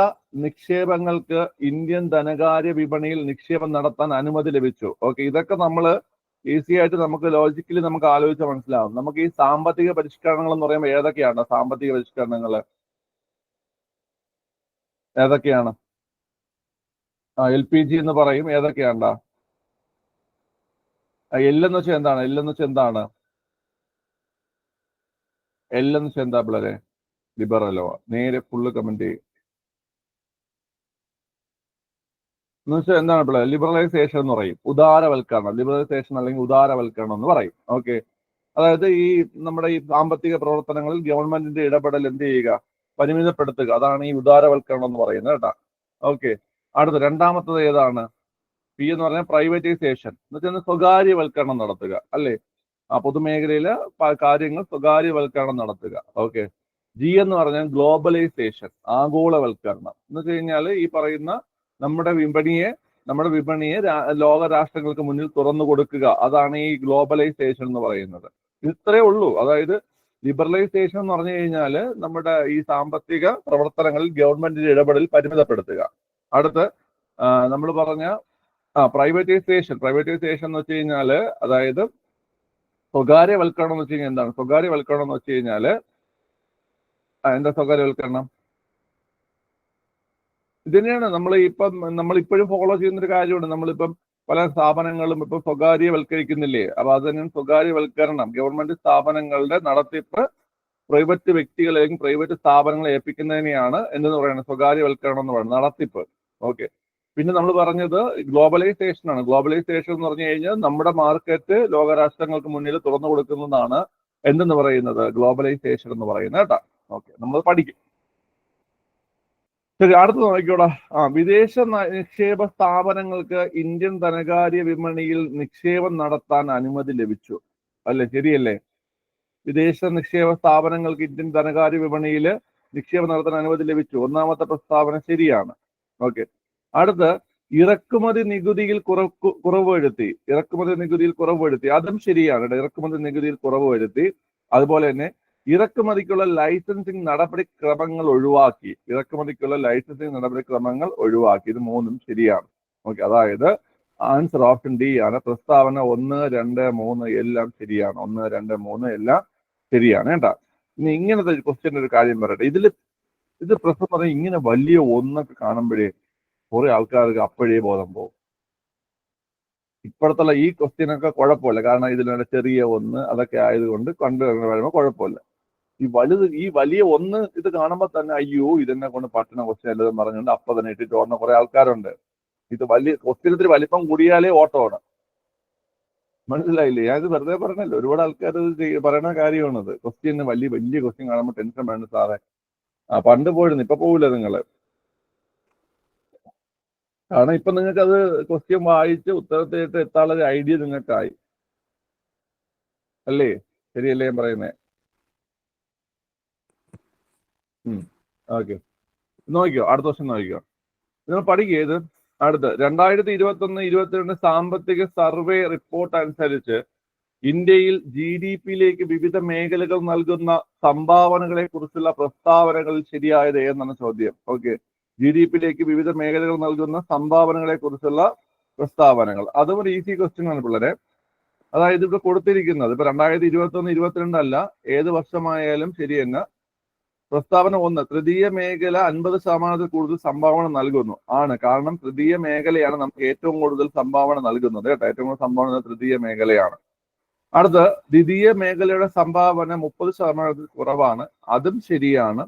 നിക്ഷേപങ്ങൾക്ക് ഇന്ത്യൻ ധനകാര്യ വിപണിയിൽ നിക്ഷേപം നടത്താൻ അനുമതി ലഭിച്ചു. ഓക്കെ, ഇതൊക്കെ നമ്മൾ ഈസി ആയിട്ട് നമുക്ക് ലോജിക്കലി നമുക്ക് ആലോചിച്ചാൽ മനസ്സിലാവും. നമുക്ക് ഈ സാമ്പത്തിക പരിഷ്കരണങ്ങൾ എന്ന് പറയുമ്പോൾ ഏതൊക്കെയാണ് സാമ്പത്തിക പരിഷ്കരണങ്ങൾ? ഏതൊക്കെയാണ്? LPG എന്ന് പറയും. ഏതൊക്കെയാണ്ടാ? എല്ലെന്ന് വെച്ചാൽ എന്താണ്? എല്ലെന്ന് വെച്ചാൽ എന്താണ്? എല്ലെന്ന് വെച്ചാൽ എന്താ പിള്ളേരെ? ലിബറലോ? നേരെ ഫുള്ള് കമന്റ് ചെയ്യും. എന്ന് വെച്ചാൽ എന്താണ് പിള്ളേർ? ലിബറലൈസേഷൻ എന്ന് പറയും. ഉദാരവൽക്കരണം, ലിബറലൈസേഷൻ അല്ലെങ്കിൽ ഉദാരവൽക്കരണം എന്ന് പറയും. ഓക്കെ, അതായത് ഈ നമ്മുടെ ഈ സാമ്പത്തിക പ്രവർത്തനങ്ങളിൽ ഗവൺമെന്റിന്റെ ഇടപെടൽ എന്ത് ചെയ്യുക? പരിമിതപ്പെടുത്തുക. അതാണ് ഈ ഉദാരവൽക്കരണം എന്ന് പറയുന്നത് കേട്ടാ. ഓക്കെ, അടുത്ത രണ്ടാമത്തത് ഏതാണ്? P എന്ന് പറഞ്ഞാൽ പ്രൈവറ്റൈസേഷൻ എന്ന് വെച്ചാൽ സ്വകാര്യവൽക്കരണം നടത്തുക, അല്ലേ? പൊതുമേഖലയിലെ കാര്യങ്ങൾ സ്വകാര്യവൽക്കരണം നടത്തുക. ഓക്കെ, G എന്ന് പറഞ്ഞാൽ ഗ്ലോബലൈസേഷൻ, ആഗോളവൽക്കരണം എന്ന് വെച്ച് കഴിഞ്ഞാൽ ഈ പറയുന്ന നമ്മുടെ വിപണിയെ ലോക രാഷ്ട്രങ്ങൾക്ക് മുന്നിൽ തുറന്നു കൊടുക്കുക. അതാണ് ഈ ഗ്ലോബലൈസേഷൻ എന്ന് പറയുന്നത്. ഇത്രയേ ഉള്ളൂ. അതായത് ലിബറലൈസേഷൻ എന്ന് പറഞ്ഞു കഴിഞ്ഞാൽ നമ്മുടെ ഈ സാമ്പത്തിക പ്രവർത്തനങ്ങളിൽ ഗവൺമെന്റിന്റെ ഇടപെടൽ പരിമിതപ്പെടുത്തുക. അടുത്ത് നമ്മൾ പറഞ്ഞ പ്രൈവറ്റൈസേഷൻ എന്ന് വെച്ച് കഴിഞ്ഞാല് അതായത് സ്വകാര്യവൽക്കരണം എന്ന് വെച്ച് കഴിഞ്ഞാൽ എന്താണ്? സ്വകാര്യവൽക്കരണം എന്ന് വെച്ച് കഴിഞ്ഞാല് എന്താ സ്വകാര്യവൽക്കരണം? ഇതിനെയാണ് നമ്മളിപ്പോഴും ഫോളോ ചെയ്യുന്നൊരു കാര്യമുണ്ട്. നമ്മളിപ്പം പല സ്ഥാപനങ്ങളും ഇപ്പൊ സ്വകാര്യവൽക്കരിക്കുന്നില്ലേ? അപ്പൊ അതിന് സ്വകാര്യവൽക്കരണം, ഗവൺമെന്റ് സ്ഥാപനങ്ങളുടെ നടത്തിപ്പ് പ്രൈവറ്റ് വ്യക്തികളെ അല്ലെങ്കിൽ പ്രൈവറ്റ് സ്ഥാപനങ്ങളെ ഏൽപ്പിക്കുന്നതിനെയാണ് എന്തെന്ന് പറയുന്നത്? സ്വകാര്യവൽക്കരണം എന്ന് പറയുന്നത്, നടത്തിപ്പ്. ഓക്കെ, പിന്നെ നമ്മൾ പറഞ്ഞത് ഗ്ലോബലൈസേഷൻ ആണ്. ഗ്ലോബലൈസേഷൻ എന്ന് പറഞ്ഞു കഴിഞ്ഞാൽ നമ്മുടെ മാർക്കറ്റ് ലോകരാഷ്ട്രങ്ങൾക്ക് മുന്നിൽ തുറന്നു കൊടുക്കുന്നതാണ് എന്തെന്ന് പറയുന്നത്? ഗ്ലോബലൈസേഷൻ എന്ന് പറയുന്നത് കേട്ടോ. ഓക്കെ, നമ്മൾ പഠിക്കും. ശരി, അടുത്ത് നോക്കിക്കോടാ. വിദേശ നിക്ഷേപ സ്ഥാപനങ്ങൾക്ക് ഇന്ത്യൻ ധനകാര്യ വിപണിയിൽ നിക്ഷേപം നടത്താൻ അനുമതി ലഭിച്ചു, അല്ലേ? ശരിയല്ലേ? വിദേശ നിക്ഷേപ സ്ഥാപനങ്ങൾക്ക് ഇന്ത്യൻ ധനകാര്യ വിപണിയിൽ നിക്ഷേപം നടത്താൻ അനുമതി ലഭിച്ചു. ഒന്നാമത്തെ പ്രസ്താവന ശരിയാണ്. ഓക്കെ, അടുത്ത് ഇറക്കുമതി നികുതിയിൽ കുറവ് വരുത്തി. അതും ശരിയാണ്. ഇറക്കുമതി നികുതിയിൽ കുറവ് വരുത്തി. അതുപോലെ തന്നെ ഇറക്കുമതിക്കുള്ള ലൈസൻസിങ് നടപടിക്രമങ്ങൾ ഒഴിവാക്കി. ഇത് മൂന്നും ശരിയാണ്. ഓക്കെ, അതായത് ആൻസർ ഓപ്ഷൻ ഡി ആണ്. പ്രസ്താവന 1, 2, 3 എല്ലാം ശരിയാണ്. 1, 2, 3 എല്ലാം ശരിയാണ് കേട്ടാ. ഇനി ഇങ്ങനത്തെ ക്വസ്റ്റ്യൻ ഒരു കാര്യം പറയട്ടെ. ഇത് പ്രശ്നം പറഞ്ഞാൽ ഇങ്ങനെ വലിയ ഒന്നൊക്കെ കാണുമ്പോഴേ കുറെ ആൾക്കാർക്ക് അപ്പോഴേ ബോധം പോകും. ഇപ്പോഴത്തുള്ള ഈ ക്വസ്റ്റ്യനൊക്കെ കുഴപ്പമില്ല, കാരണം ഇതിലുള്ള ചെറിയ ഒന്ന് അതൊക്കെ ആയതുകൊണ്ട് വരുമ്പോൾ കുഴപ്പമില്ല. ഈ വലിയ ഒന്ന് ഇത് കാണുമ്പോൾ തന്നെ അയ്യോ ഇതെന്നെ കൊണ്ട് പട്ടണ ക്വസ്റ്റ്യൻ അല്ലെന്ന് പറഞ്ഞുകൊണ്ട് അപ്പൊ തന്നെ ഇട്ടിട്ട് ഓടുന്ന കുറെ ആൾക്കാരുണ്ട്. ഇത് വലിയ ക്വസ്റ്റ്യനത്തിന് വലിപ്പം കൂടിയാലേ ഓട്ടമാണ്. മനസ്സിലായില്ലേ? ഞാനിത് വെറുതെ പറഞ്ഞല്ലോ. ഒരുപാട് ആൾക്കാർ പറയുന്ന കാര്യമാണത്. ക്വസ്റ്റ്യന് വലിയ ക്വസ്റ്റ്യൻ കാണുമ്പോൾ ടെൻഷൻ വേണ്ട സാറേ. പണ്ട് പോയിരുന്നു, ഇപ്പൊ പോവില്ല നിങ്ങള്. കാരണം ഇപ്പൊ നിങ്ങൾക്ക് അത് ക്വസ്റ്റ്യൻ വായിച്ച് ഉത്തരത്തിലേക്ക് എത്താനുള്ള ഒരു ഐഡിയ നിങ്ങൾക്കായി, അല്ലേ? ശരിയല്ലേ ഞാൻ പറയുന്നേ? ഓക്കെ, നോക്കിക്കോ, അടുത്ത ക്വസ്റ്റ്യൻ നോക്കിക്കോ. നിങ്ങൾ പഠിക്കുക. ഇത് അടുത്ത് 2021-22 സാമ്പത്തിക സർവേ റിപ്പോർട്ട് അനുസരിച്ച് ഇന്ത്യയിൽ GDP-യിലേക്ക് വിവിധ മേഖലകൾ നൽകുന്ന സംഭാവനകളെ കുറിച്ചുള്ള പ്രസ്താവനകൾ ശരിയായത് എന്നാണ് ചോദ്യം. ഓക്കെ, GDP-യിലേക്ക് വിവിധ മേഖലകൾ നൽകുന്ന സംഭാവനകളെ കുറിച്ചുള്ള പ്രസ്താവനകൾ. അതും ഒരു ഈസി ക്വസ്റ്റ്യൻ ആണ് പിള്ളേരെ. അതായത് ഇവിടെ കൊടുത്തിരിക്കുന്നത് ഇപ്പൊ 2021-22 അല്ല, ഏത് വർഷമായാലും ശരി തന്നെ. പ്രസ്താവന 1, തൃതീയ മേഖല 50% കൂടുതൽ സംഭാവന നൽകുന്നു. ആണ്, കാരണം തൃതീയ മേഖലയാണ് നമുക്ക് ഏറ്റവും കൂടുതൽ സംഭാവന നൽകുന്നത് കേട്ടോ. ഏറ്റവും കൂടുതൽ സംഭാവന തൃതീയ മേഖലയാണ്. അടുത്ത് ദ്വിതീയ മേഖലയുടെ സംഭാവന 30% കുറവാണ്. അതും ശരിയാണ്.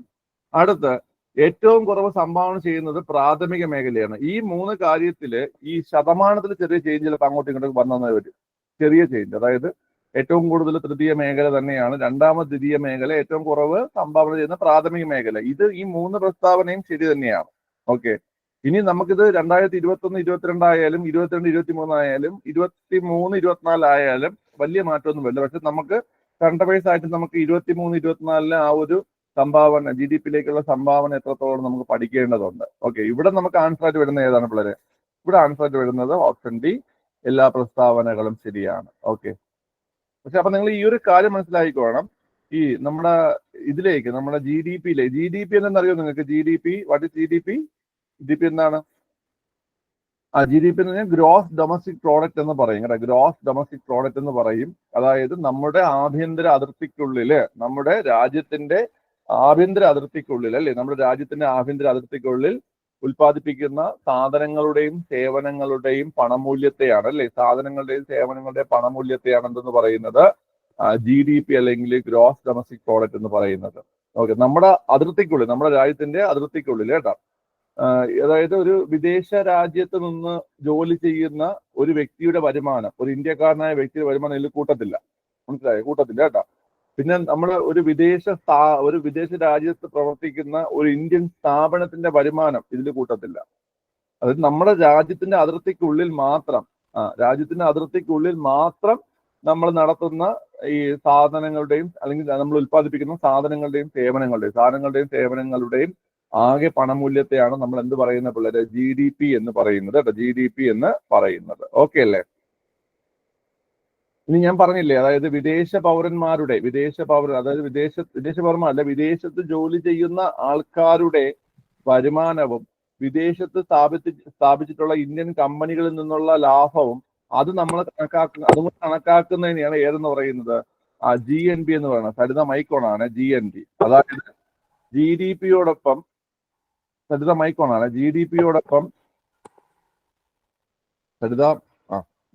അടുത്ത് ഏറ്റവും കുറവ് സംഭാവന ചെയ്യുന്നത് പ്രാഥമിക മേഖലയാണ്. ഈ 3 കാര്യത്തില് ഈ ശതമാനത്തിൽ ചെറിയ ചേഞ്ച് ചിലപ്പോൾ അങ്ങോട്ടും ഇങ്ങോട്ടും വന്നേ വരും. ചെറിയ ചേഞ്ച്, അതായത് ഏറ്റവും കൂടുതൽ തൃതീയ മേഖല തന്നെയാണ്. രണ്ടാമത് ദ്വിതീയ മേഖല, ഏറ്റവും കുറവ് സംഭാവന ചെയ്യുന്ന പ്രാഥമിക മേഖല. ഈ 3 പ്രസ്താവനയും ശരി തന്നെയാണ്. ഓക്കെ, ഇനി നമുക്കിത് 2021, 22 ആയാലും 22, 23 ആയാലും 23, 24 ആയാലും വലിയ മാറ്റമൊന്നും വരില്ല. പക്ഷെ നമുക്ക് കറണ്ട് അഫയേഴ്സ് ആയിട്ട് നമുക്ക് 23, 24 ആ ഒരു സംഭാവന GDP-യിലേക്കുള്ള സംഭാവന എത്രത്തോളം നമുക്ക് പഠിക്കേണ്ടതുണ്ട്. ഓക്കെ, ഇവിടെ നമുക്ക് ആൻസർ ആയിട്ട് വരുന്നത് ഏതാണ് പിള്ളേരെ? ഇവിടെ ആൻസർ ആയിട്ട് വരുന്നത് ഓപ്ഷൻ ഡി, എല്ലാ പ്രസ്താവനകളും ശരിയാണ്. ഓക്കെ, പക്ഷെ അപ്പൊ നിങ്ങൾ ഈ ഒരു കാര്യം മനസ്സിലാക്കിക്കോണം. ഈ നമ്മുടെ ഇതിലേക്ക് നമ്മുടെ GDP എന്താണെന്നറിയോ നിങ്ങൾക്ക്? GDP, what is GDP? GDP എന്താണ്? GDP എന്ന് പറഞ്ഞാൽ ഗ്രോസ് ഡൊമസ്റ്റിക് പ്രോഡക്റ്റ് എന്ന് പറയും കേട്ടോ. ഗ്രോസ് ഡൊമസ്റ്റിക് പ്രോഡക്റ്റ് എന്ന് പറയും. അതായത് നമ്മുടെ ആഭ്യന്തര അതിർത്തിക്കുള്ളില്, നമ്മുടെ രാജ്യത്തിന്റെ ആഭ്യന്തര അതിർത്തിക്കുള്ളിൽ അല്ലെ, നമ്മുടെ രാജ്യത്തിന്റെ ആഭ്യന്തര അതിർത്തിക്കുള്ളിൽ ഉൽപ്പാദിപ്പിക്കുന്ന സാധനങ്ങളുടെയും സേവനങ്ങളുടെയും പണമൂല്യത്തെയാണ് അല്ലെ, സാധനങ്ങളുടെയും സേവനങ്ങളുടെയും പണമൂല്യത്തെയാണ് എന്തെന്ന് പറയുന്നത്? GDP അല്ലെങ്കിൽ ഗ്രോസ് ഡൊമസ്റ്റിക് പ്രോഡക്റ്റ് എന്ന് പറയുന്നത്. ഓക്കെ, നമ്മുടെ അതിർത്തിക്കുള്ളിൽ, നമ്മുടെ രാജ്യത്തിന്റെ അതിർത്തിക്കുള്ളിൽ കേട്ടോ. അതായത് ഒരു വിദേശ രാജ്യത്ത് നിന്ന് ജോലി ചെയ്യുന്ന ഒരു വ്യക്തിയുടെ വരുമാനം, ഒരു ഇന്ത്യക്കാരനായ വ്യക്തിയുടെ വരുമാനം ഇതിൽ കൂട്ടത്തില്ല. മനസ്സിലായോ? കൂട്ടത്തില്ല കേട്ടോ. പിന്നെ നമ്മൾ ഒരു വിദേശ രാജ്യത്ത് പ്രവർത്തിക്കുന്ന ഒരു ഇന്ത്യൻ സ്ഥാപനത്തിന്റെ വരുമാനം ഇതിൽ കൂട്ടത്തില്ല. അതായത് നമ്മുടെ രാജ്യത്തിന്റെ അതിർത്തിക്കുള്ളിൽ മാത്രം നമ്മൾ നടത്തുന്ന ഈ സാധനങ്ങളുടെയും അല്ലെങ്കിൽ നമ്മൾ ഉൽപ്പാദിപ്പിക്കുന്ന സാധനങ്ങളുടെയും സേവനങ്ങളുടെയും ആകെ പണമൂല്യത്തെയാണ് നമ്മൾ എന്ത് പറയുന്ന പിള്ളേരെ? GDP എന്ന് പറയുന്നത് കേട്ടോ. GDP എന്ന് പറയുന്നത്. ഓക്കെ അല്ലേ? ഇനി ഞാൻ പറഞ്ഞില്ലേ, അതായത് വിദേശ പൗരന്മാരല്ല, വിദേശത്ത് ജോലി ചെയ്യുന്ന ആൾക്കാരുടെ വരുമാനവും വിദേശത്ത് സ്ഥാപിച്ചിട്ടുള്ള ഇന്ത്യൻ കമ്പനികളിൽ നിന്നുള്ള ലാഭവും അത് നമ്മൾ കണക്കാക്കുന്നതിനെയാണ് ഏതെന്ന് പറയുന്നത്? GNP എന്ന് പറയുന്നത്. സരിത മൈക്കോണാണ് GNP. അതായത് GDP-യോടൊപ്പം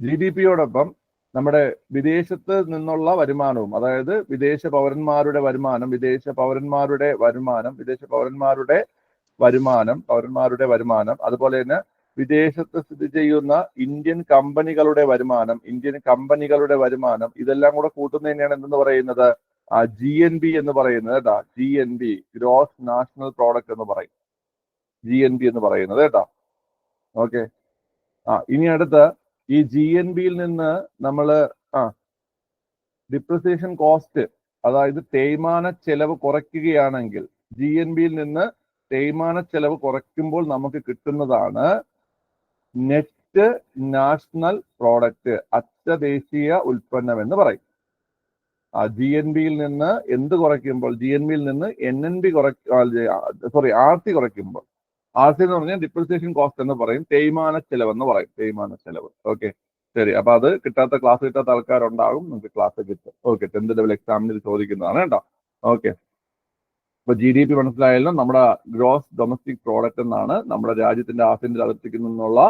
GDP-യോടൊപ്പം നമ്മുടെ വിദേശത്ത് നിന്നുള്ള വരുമാനവും, അതായത് വിദേശ പൗരന്മാരുടെ വരുമാനം, അതുപോലെ തന്നെ വിദേശത്ത് സ്ഥിതി ചെയ്യുന്ന ഇന്ത്യൻ കമ്പനികളുടെ വരുമാനം, ഇതെല്ലാം കൂടെ കൂട്ടുന്നതിനെയാണ് എന്തെന്ന് പറയുന്നത്? GNP എന്ന് പറയുന്നത് കേട്ടോ. GNP, ഗ്രോസ് നാഷണൽ പ്രോഡക്റ്റ് എന്ന് പറയും. GNP എന്ന് പറയുന്നത് കേട്ടോ. ഓക്കെ, ഇനി അടുത്ത് ഈ GNP-യിൽ നിന്ന് നമ്മൾ ഡിപ്രിസിയേഷൻ കോസ്റ്റ്, അതായത് തേയ്മാന ചെലവ് കുറയ്ക്കുകയാണെങ്കിൽ, GNP-യിൽ നിന്ന് തേയ്മാന ചെലവ് കുറയ്ക്കുമ്പോൾ നമുക്ക് കിട്ടുന്നതാണ് നെറ്റ് നാഷണൽ പ്രോഡക്റ്റ്, അറ്റദേശീയ ഉൽപ്പന്നം എന്ന് പറയും. GNP-യിൽ നിന്ന് എന്ത് കുറയ്ക്കുമ്പോൾ? GNP-യിൽ നിന്ന് RC കുറയ്ക്കുമ്പോൾ, RC എന്ന് പറഞ്ഞാൽ ഡിപ്രിസിയേഷൻ കോസ്റ്റ് എന്ന് പറയും, തേയ്മാന ചെലവ്. ഓക്കെ, ശരി. അപ്പൊ അത് ക്ലാസ് കിട്ടാത്ത ആൾക്കാരുണ്ടാകും, നമുക്ക് ക്ലാസ് കിട്ടും. ഓക്കെ, 10th ലെവൽ എക്സാമിന് ചോദിക്കുന്നതാണ് കേട്ടോ. ഓക്കെ, അപ്പൊ GDP മനസ്സിലായാലും നമ്മുടെ ഗ്രോസ് ഡൊമസ്റ്റിക് പ്രോഡക്റ്റ് എന്നാണ് നമ്മുടെ രാജ്യത്തിന്റെ ആഭ്യന്തര അതിർത്തിക്ക് നിന്നുള്ള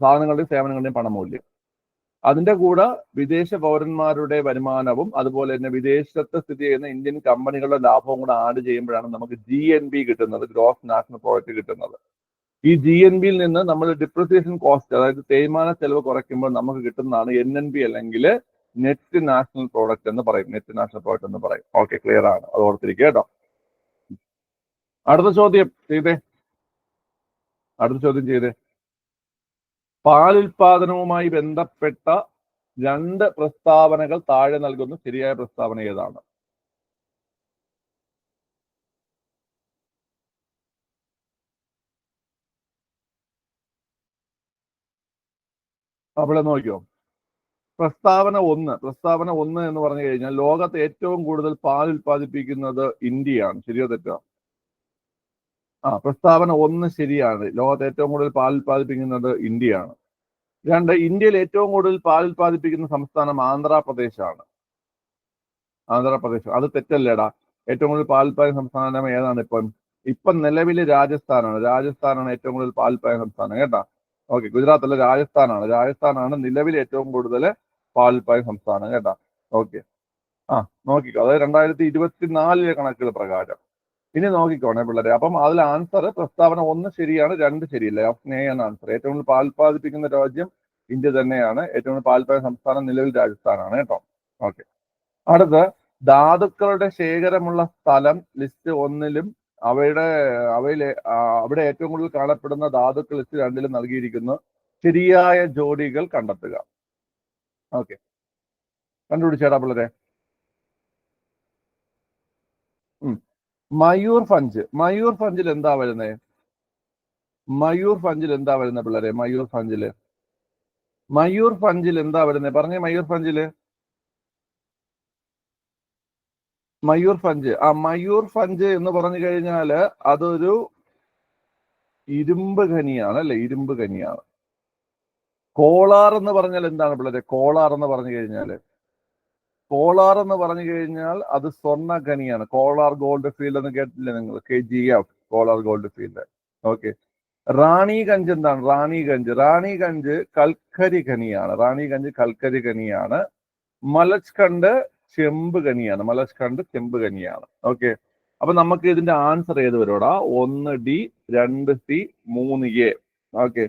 സാധനങ്ങളുടെയും സേവനങ്ങളുടെയും പണമൂല്യം. അതിന്റെ കൂടെ വിദേശ പൗരന്മാരുടെ വരുമാനവും അതുപോലെ തന്നെ വിദേശത്ത് സ്ഥിതി ചെയ്യുന്ന ഇന്ത്യൻ കമ്പനികളുടെ ലാഭവും കൂടെ ആഡ് ചെയ്യുമ്പോഴാണ് നമുക്ക് GNP കിട്ടുന്നത്, ഗ്രോസ് നാഷണൽ പ്രോഡക്റ്റ് കിട്ടുന്നത്. ഈ GNP-യിൽ നിന്ന് നമ്മൾ ഡിപ്രിസിയേഷൻ കോസ്റ്റ്, അതായത് തേയ്മാന ചെലവ് കുറയ്ക്കുമ്പോൾ നമുക്ക് കിട്ടുന്നതാണ് NNP അല്ലെങ്കിൽ നെറ്റ് നാഷണൽ പ്രോഡക്റ്റ് എന്ന് പറയും. ഓക്കെ, ക്ലിയർ ആണ്, അത് ഓർത്തിരിക്കുക കേട്ടോ. അടുത്ത ചോദ്യം ചെയ്തേ. പാലുൽപാദനവുമായി ബന്ധപ്പെട്ട 2 പ്രസ്താവനകൾ താഴെ നൽകുന്ന ശരിയായ പ്രസ്താവന ഏതാണ്? അവിടെ നോക്കിയോ. പ്രസ്താവന 1 എന്ന് പറഞ്ഞു കഴിഞ്ഞാൽ ലോകത്ത് ഏറ്റവും കൂടുതൽ പാൽ ഉൽപ്പാദിപ്പിക്കുന്നത് ഇന്ത്യയാണ്. ശരിയോ തെറ്റോ? പ്രസ്താവന 1 ശരിയാണ്. ലോകത്ത് ഏറ്റവും കൂടുതൽ പാൽ ഉൽപ്പാദിപ്പിക്കുന്നത് ഇന്ത്യയാണ്. 2, ഇന്ത്യയിൽ ഏറ്റവും കൂടുതൽ പാൽ ഉൽപ്പാദിപ്പിക്കുന്ന സംസ്ഥാനം ആന്ധ്രാപ്രദേശാണ്. അത് തെറ്റല്ലേടാ. ഏറ്റവും കൂടുതൽ പാൽ ഉൽപ്പാദിക്കുന്ന സംസ്ഥാനം ഏതാണ്? ഇപ്പം നിലവിൽ രാജസ്ഥാനാണ് ഏറ്റവും കൂടുതൽ പാൽ ഉൽപ്പാദിക്കുന്ന സംസ്ഥാനം കേട്ടാ. ഓക്കെ, ഗുജറാത്ത് അല്ല, രാജസ്ഥാനാണ് നിലവിൽ ഏറ്റവും കൂടുതൽ പാൽ ഉൽപ്പാദിക്കുന്ന സംസ്ഥാനം കേട്ടാ. ഓക്കെ, നോക്കിക്കോ, അതായത് 2024 കണക്കുകൾ പ്രകാരം. ഇനി നോക്കിക്കോണേ പിള്ളേരെ. അപ്പം അതിൽ ആൻസർ പ്രസ്താവന 1 ശരിയാണ്, 2 ശരിയില്ല. ഓപ്ഷൻ എ ആണ് ആൻസർ. ഏറ്റവും കൂടുതൽ പാൽ ഉൽപ്പാദിപ്പിക്കുന്ന രാജ്യം ഇന്ത്യ തന്നെയാണ്. ഏറ്റവും കൂടുതൽ പാൽ ഉൽപ്പാദിക്കുന്ന സംസ്ഥാനം നിലവിൽ രാജസ്ഥാനാണ് കേട്ടോ. ഓക്കെ, അടുത്ത് ധാതുക്കളുടെ ശേഖരമുള്ള സ്ഥലം ലിസ്റ്റ് 1-ലും അവിടെ ഏറ്റവും കൂടുതൽ കാണപ്പെടുന്ന ധാതുക്കൾ ലിസ്റ്റ് 2 നൽകിയിരിക്കുന്നു. ശരിയായ ജോഡികൾ കണ്ടെത്തുക. ഓക്കെ, കണ്ടുപിടിച്ചേടാ പിള്ളേരെ. മയൂർ ഫഞ്ച്. മയൂർ ഫഞ്ചിൽ എന്താ വരുന്നത്? മയൂർ ഫഞ്ചിൽ എന്താ വരുന്നത് പിള്ളേരെ? മയൂർ ഫഞ്ചിൽ എന്താ വരുന്നത്? പറഞ്ഞേ. മയൂർ ഫഞ്ച്. മയൂർ ഫഞ്ച് എന്ന് പറഞ്ഞു കഴിഞ്ഞാല് അതൊരു ഇരുമ്പ് ഖനിയാണ് അല്ലെ? ഇരുമ്പ് ഖനിയാണ്. കോളാർ എന്ന് പറഞ്ഞാൽ എന്താണ് പിള്ളേരെ? കോളാർ എന്ന് പറഞ്ഞു കഴിഞ്ഞാൽ അത് സ്വർണ്ണ ഖനിയാണ്. കോളാർ ഗോൾഡ് ഫീൽഡ് എന്ന് കേട്ടില്ലേ നിങ്ങൾ? KGF, Kolar gold field. Okay. Raniganj എന്താണ്? റാണിഗഞ്ച് കൽക്കരി ഖനിയാണ്. മലച്ച്ഖണ്ഡ് ചെമ്പ് ഖനിയാണ്. ഓക്കെ. അപ്പൊ നമുക്ക് ഇതിന്റെ ആൻസർ ഏത് വരോടാ? 1D, 2C, 3A. ഓക്കെ,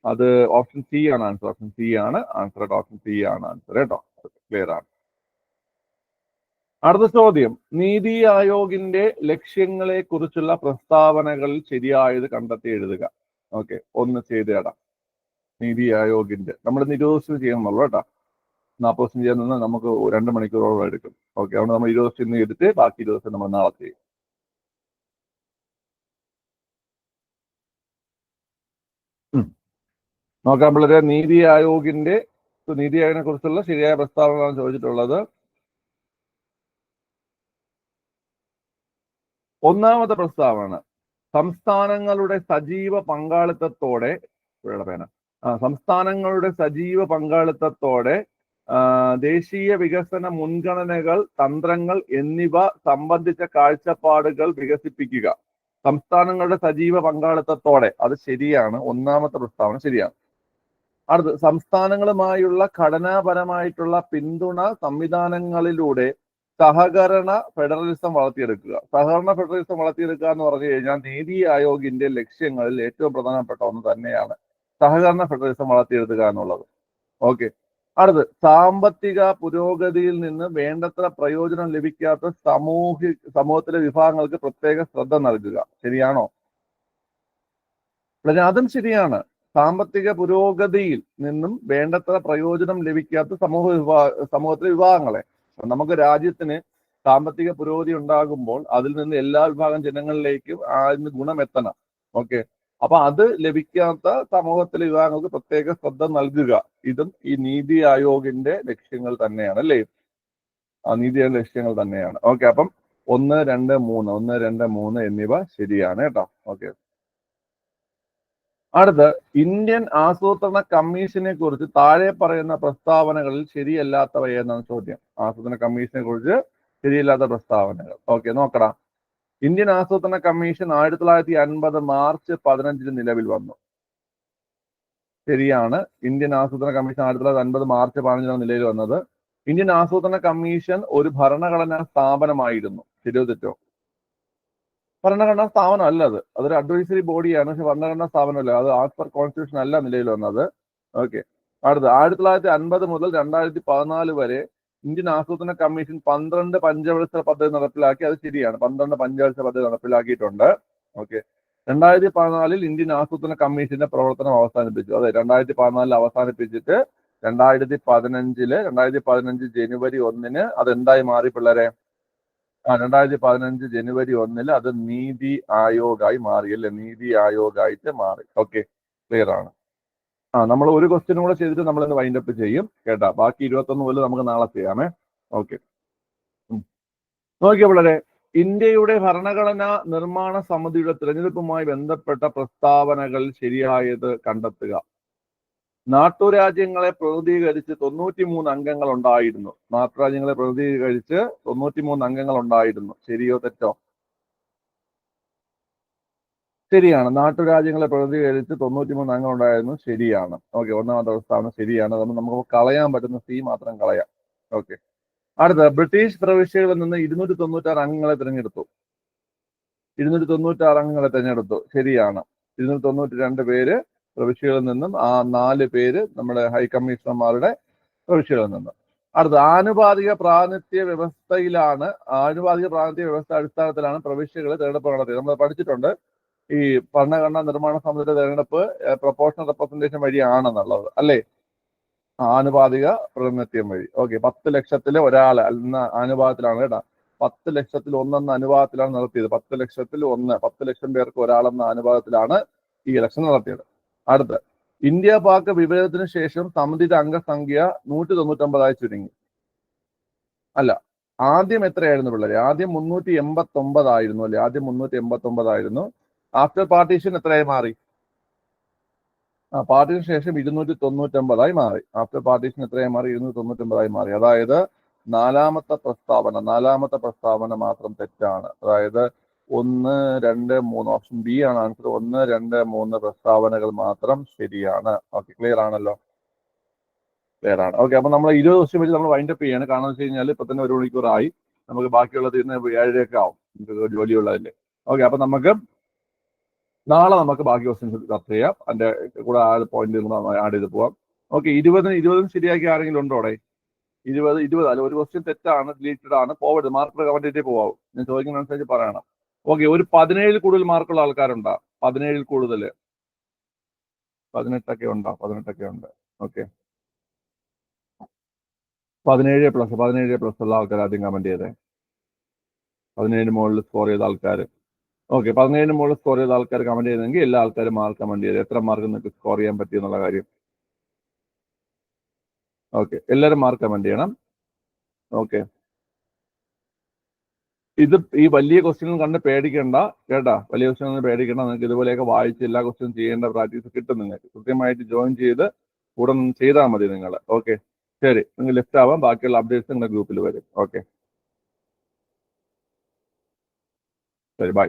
അത് ഓപ്ഷൻ സി ആണ് ആൻസർ. ഓപ്ഷൻ സി ആണ് ആൻസർ കേട്ടോ. ക്ലിയർ ആണ്. അടുത്ത ചോദ്യം, നീതി ആയോഗിന്റെ ലക്ഷ്യങ്ങളെ കുറിച്ചുള്ള പ്രസ്താവനകളിൽ ശരിയായത് കണ്ടെത്തി എഴുതുക. ഓക്കെ, ഒന്ന് ചെയ്തേടാം. നീതി ആയോഗിന്റെ നമ്മൾ നിരോധനം ചെയ്യണമല്ലോ കേട്ടോ. 40 ദിവസം ചെയ്യാൻ നിന്ന് നമുക്ക് 2 മണിക്കൂറോളം എടുക്കും. ഓക്കെ, അതുകൊണ്ട് നമ്മൾ 20 ദിവസം ഇന്ന് എടുത്ത് ബാക്കി 20 ദിവസം നമ്മൾ നാളെ ചെയ്യും. നോക്കാം പിള്ളേരെ. നീതി ആയോഗിനെ കുറിച്ചുള്ള ശരിയായ പ്രസ്താവനകളാണ് ചോദിച്ചിട്ടുള്ളത്. ഒന്നാമത്തെ പ്രസ്താവന, സംസ്ഥാനങ്ങളുടെ സജീവ പങ്കാളിത്തത്തോടെ ദേശീയ വികസന മുൻഗണനകൾ, തന്ത്രങ്ങൾ എന്നിവ സംബന്ധിച്ച കാഴ്ചപ്പാടുകൾ വികസിപ്പിക്കുക. സംസ്ഥാനങ്ങളുടെ സജീവ പങ്കാളിത്തത്തോടെ, അത് ശരിയാണ്. ഒന്നാമത്തെ പ്രസ്താവന ശരിയാണ്. അടുത്ത്, സംസ്ഥാനങ്ങളുമായുള്ള ഘടനാപരമായിട്ടുള്ള പിന്തുണ സംവിധാനങ്ങളിലൂടെ സഹകരണ ഫെഡറലിസം വളർത്തിയെടുക്കുക എന്ന് പറഞ്ഞു കഴിഞ്ഞാൽ നീതി ആയോഗിന്റെ ലക്ഷ്യങ്ങളിൽ ഏറ്റവും പ്രധാനപ്പെട്ട ഒന്ന് തന്നെയാണ് സഹകരണ ഫെഡറലിസം വളർത്തിയെടുക്കുക എന്നുള്ളത്. ഓക്കെ. അടുത്ത്, സാമ്പത്തിക പുരോഗതിയിൽ നിന്ന് വേണ്ടത്ര പ്രയോജനം ലഭിക്കാത്ത സമൂഹത്തിലെ വിഭാഗങ്ങൾക്ക് പ്രത്യേക ശ്രദ്ധ നൽകുക. ശരിയാണോ? അതും ശരിയാണ്. സാമ്പത്തിക പുരോഗതിയിൽ നിന്നും വേണ്ടത്ര പ്രയോജനം ലഭിക്കാത്ത സമൂഹത്തിലെ വിഭാഗങ്ങളെ, നമുക്ക് രാജ്യത്തിന് സാമ്പത്തിക പുരോഗതി ഉണ്ടാകുമ്പോൾ അതിൽ നിന്ന് എല്ലാ വിഭാഗം ജനങ്ങളിലേക്കും അതിന് ഗുണം എത്തണം. ഓക്കെ. അപ്പൊ അത് ലഭിക്കാത്ത സമൂഹത്തിലെ വിഭാഗങ്ങൾക്ക് പ്രത്യേക ശ്രദ്ധ നൽകുക. ഇതും ഈ നീതി ആയോഗിന്റെ ലക്ഷ്യങ്ങൾ തന്നെയാണ് അല്ലേ? ആ നീതി ആയോഗ് ലക്ഷ്യങ്ങൾ തന്നെയാണ്. ഓക്കെ. അപ്പം 1, 2, 3 എന്നിവ ശരിയാണ് കേട്ടോ. ഓക്കെ. അടുത്ത്, ഇന്ത്യൻ ആസൂത്രണ കമ്മീഷനെ കുറിച്ച് താഴെ പറയുന്ന പ്രസ്താവനകളിൽ ശരിയല്ലാത്തവ ഏതാണ് ചോദ്യം. ആസൂത്രണ കമ്മീഷനെ കുറിച്ച് ശരിയല്ലാത്ത പ്രസ്താവനകൾ. ഓക്കെ, നോക്കടാ. ഇന്ത്യൻ ആസൂത്രണ കമ്മീഷൻ 1950 മാർച്ച് 15 നിലവിൽ വന്നു. ശരിയാണ്. ഇന്ത്യൻ ആസൂത്രണ കമ്മീഷൻ 1950 മാർച്ച് 15 നിലവിൽ വന്നത്. ഇന്ത്യൻ ആസൂത്രണ കമ്മീഷൻ ഒരു ഭരണഘടനാ സ്ഥാപനമായിരുന്നു. ശരിയോ തെറ്റോ? ഭരണഘടനാ സ്ഥാപനം അല്ല അത്. അതൊരു അഡ്വൈസറി ബോഡിയാണ്. പക്ഷെ ഭരണഘടനാ സ്ഥാപനമല്ല. അത് ആസ് പെർ കോൺസ്റ്റിറ്റ്യൂഷൻ അല്ല നിലയിൽ വന്നത്. ഓക്കെ. അടുത്ത്, 1950 മുതൽ 2014 വരെ ഇന്ത്യൻ ആസൂത്രണ കമ്മീഷൻ 12 പഞ്ചവത്സര പദ്ധതി നടപ്പിലാക്കി. അത് ശരിയാണ്. 12 പഞ്ചവത്സര പദ്ധതി നടപ്പിലാക്കിയിട്ടുണ്ട്. ഓക്കെ. 2014 ഇന്ത്യൻ ആസൂത്രണ കമ്മീഷന്റെ പ്രവർത്തനം അവസാനിപ്പിച്ചു. അതെ, 2014 അവസാനിപ്പിച്ചിട്ട് 2015 ജനുവരി 1 അതെന്തായി മാറി പിള്ളേരെ? 2015 ജനുവരി 1 അത് നീതി ആയോഗായി മാറി അല്ലെ? നീതി ആയോഗായിട്ട് മാറി. ഓക്കെ, ക്ലിയർ ആണ്. നമ്മൾ ഒരു ക്വസ്റ്റ്യൻ കൂടെ ചെയ്തിട്ട് നമ്മൾ ഇന്ന് വൈൻഡ് അപ്പ് ചെയ്യും കേട്ടാ. ബാക്കി 21 മുതൽ നമുക്ക് നാളെ ചെയ്യാമേ. ഓക്കെ. നോക്കിയ പിള്ളേരെ, ഇന്ത്യയുടെ ഭരണഘടനാ നിർമ്മാണ സമിതിയുടെ തിരഞ്ഞെടുപ്പുമായി ബന്ധപ്പെട്ട പ്രസ്താവനകൾ ശരിയായത് കണ്ടെത്തുക. നാട്ടുരാജ്യങ്ങളെ പ്രതിനിധീകരിച്ച് 93 അംഗങ്ങൾ ഉണ്ടായിരുന്നു. 93 അംഗങ്ങൾ ഉണ്ടായിരുന്നു. ശരിയോ തെറ്റോ? ശരിയാണ്. നാട്ടുരാജ്യങ്ങളെ പ്രതിനിധീകരിച്ച് 93 അംഗങ്ങൾ ഉണ്ടായിരുന്നു. ശരിയാണ്. ഓക്കെ, ഒന്നാമത്തെ പ്രസ്താവന ശരിയാണ്. അതുകൊണ്ട് നമുക്ക് കളയാൻ പറ്റുന്ന സി മാത്രം കളയാം. ഓക്കെ. അടുത്ത, ബ്രിട്ടീഷ് പ്രവിശ്യകളിൽ നിന്ന് 296 അംഗങ്ങളെ തിരഞ്ഞെടുത്തു. 296 അംഗങ്ങളെ തിരഞ്ഞെടുത്തു. ശരിയാണ്. 292 പേര് പ്രവിശ്യകളിൽ നിന്നും 4 പേര് നമ്മുടെ ഹൈക്കമ്മീഷണർമാരുടെ പ്രവിശ്യകളിൽ നിന്നും. അടുത്ത ആനുപാതിക പ്രാതിനിധ്യ വ്യവസ്ഥയിലാണ് അടിസ്ഥാനത്തിലാണ് പ്രവിശ്യകൾ തെരഞ്ഞെടുപ്പ് നടത്തിയത്. നമ്മൾ പഠിച്ചിട്ടുണ്ട് ഈ ഭരണഘടനാ നിർമ്മാണ സമിതിയുടെ തെരഞ്ഞെടുപ്പ് പ്രൊപ്പോർഷണൽ റെപ്രസെന്റേഷൻ വഴിയാണെന്നുള്ളത് അല്ലേ? ആനുപാതിക പ്രാതിനിധ്യം വഴി. ഓക്കെ, 10 ലക്ഷത്തിലെ ഒരാൾ എന്ന അനുപാതത്തിലാണ് കേട്ടോ. 10 ലക്ഷത്തിൽ ഒന്നെന്ന അനുപാതത്തിലാണ് നടത്തിയത്. 10 ലക്ഷത്തിൽ 1, 10 ലക്ഷം പേർക്ക് ഒരാളെന്ന അനുപാതത്തിലാണ് ഈ ഇലക്ഷൻ നടത്തിയത്. അടുത്ത്, ഇന്ത്യ പാക് വിഭജനത്തിന് ശേഷം സമിതിയുടെ അംഗസംഖ്യ 199 ചുരുങ്ങി. അല്ല, ആദ്യം എത്രയായിരുന്നു പിള്ളേരെ? ആദ്യം 389 ആയിരുന്നു അല്ലെ? ആദ്യം 389 ആയിരുന്നു. ആഫ്റ്റർ പാർട്ടീഷൻ എത്രയായി മാറി? പാർട്ടീഷന് ശേഷം 299 മാറി. ആഫ്റ്റർ പാർട്ടീഷൻ എത്രയായി മാറി? 299 മാറി. അതായത് നാലാമത്തെ പ്രസ്താവന മാത്രം തെറ്റാണ്. അതായത് 1, 2, 3 ഓപ്ഷൻ ബി ആണ് ആൻസർ. 1, 2, 3 പ്രസ്താവനകൾ മാത്രം ശരിയാണ്. ഓക്കെ, ക്ലിയർ ആണല്ലോ? ക്ലിയർ ആണ്. ഓക്കെ, അപ്പൊ നമ്മൾ 20 ദിവസം വെച്ച് നമ്മൾ വൈൻഡപ്പ് ചെയ്യാണ്. കാരണം വെച്ച് കഴിഞ്ഞാൽ ഇപ്പൊ തന്നെ 1 മണിക്കൂറായി. നമുക്ക് ബാക്കിയുള്ളത് ഇന്ന് 7:30 ആവും, ജോലിയുള്ളതല്ലേ. ഓക്കെ, അപ്പൊ നമുക്ക് നാളെ നമുക്ക് ബാക്കി ക്വസ്റ്റ്യൻസ് ചർച്ച ചെയ്യാം. അതിന്റെ കൂടെ ആ പോയിന്റ് ആഡ് ചെയ്ത് പോവാം. ഓക്കെ, 20 ശരിയാക്കി ആരെങ്കിലും ഉണ്ടോ അവിടെ? 20 അല്ല, ഒരു ക്വസ്റ്റ്യൻ തെറ്റാണ്, ഡിലീറ്റഡ് ആണ്, പോവരുത്. മാർക്ക് കമന്റ് ചെയ്തേ പോവാവും. ഞാൻ ചോദിക്കുന്നതനുസരിച്ച് പറയണം. ഓക്കെ, ഒരു 17 കൂടുതൽ മാർക്കുള്ള ആൾക്കാരുണ്ടോ? 17 കൂടുതൽ? 18 ഉണ്ടോ? 18 ഉണ്ട്. ഓക്കെ, 17+ ഉള്ള ആൾക്കാർ ആദ്യം കമന്റ് ചെയ്തേ. 17 മുകളിൽ സ്കോർ ചെയ്ത ആൾക്കാർ. ഓക്കെ, 17 മുകളിൽ സ്കോർ ചെയ്ത ആൾക്കാർ കമന്റ് ചെയ്തെങ്കിൽ എല്ലാ ആൾക്കാരും മാർക്ക് കമന്റ് ചെയ്ത് എത്ര മാർക്ക് നിങ്ങൾക്ക് സ്കോർ ചെയ്യാൻ പറ്റി എന്നുള്ള കാര്യം. ഓക്കെ, എല്ലാവരും മാർക്ക് കമന്റ് ചെയ്യണം. ഓക്കെ, ഇത് ഈ വലിയ ക്വസ്റ്റ്യൻ കണ്ട് പേടിക്കണ്ട കേട്ടാ. വലിയ ക്വസ്റ്റ്യൻ കണ്ട് പേടിക്കണ്ട. നിങ്ങൾക്ക് ഇതുപോലെയൊക്കെ വായിച്ച് എല്ലാ ക്വസ്റ്റ്യൻ ചെയ്യേണ്ട പ്രാക്ടീസ് കിട്ടും. നിങ്ങൾക്ക് കൃത്യമായിട്ട് ജോയിൻ ചെയ്ത് കൂടെ ചെയ്താൽ മതി നിങ്ങൾ. ഓക്കെ, ശരി, നിങ്ങൾ ലെഫ്റ്റ് ആവാം. ബാക്കിയുള്ള അപ്ഡേറ്റ്സ് നിങ്ങളുടെ ഗ്രൂപ്പിൽ വരും. ഓക്കെ, ശരി, ബൈ.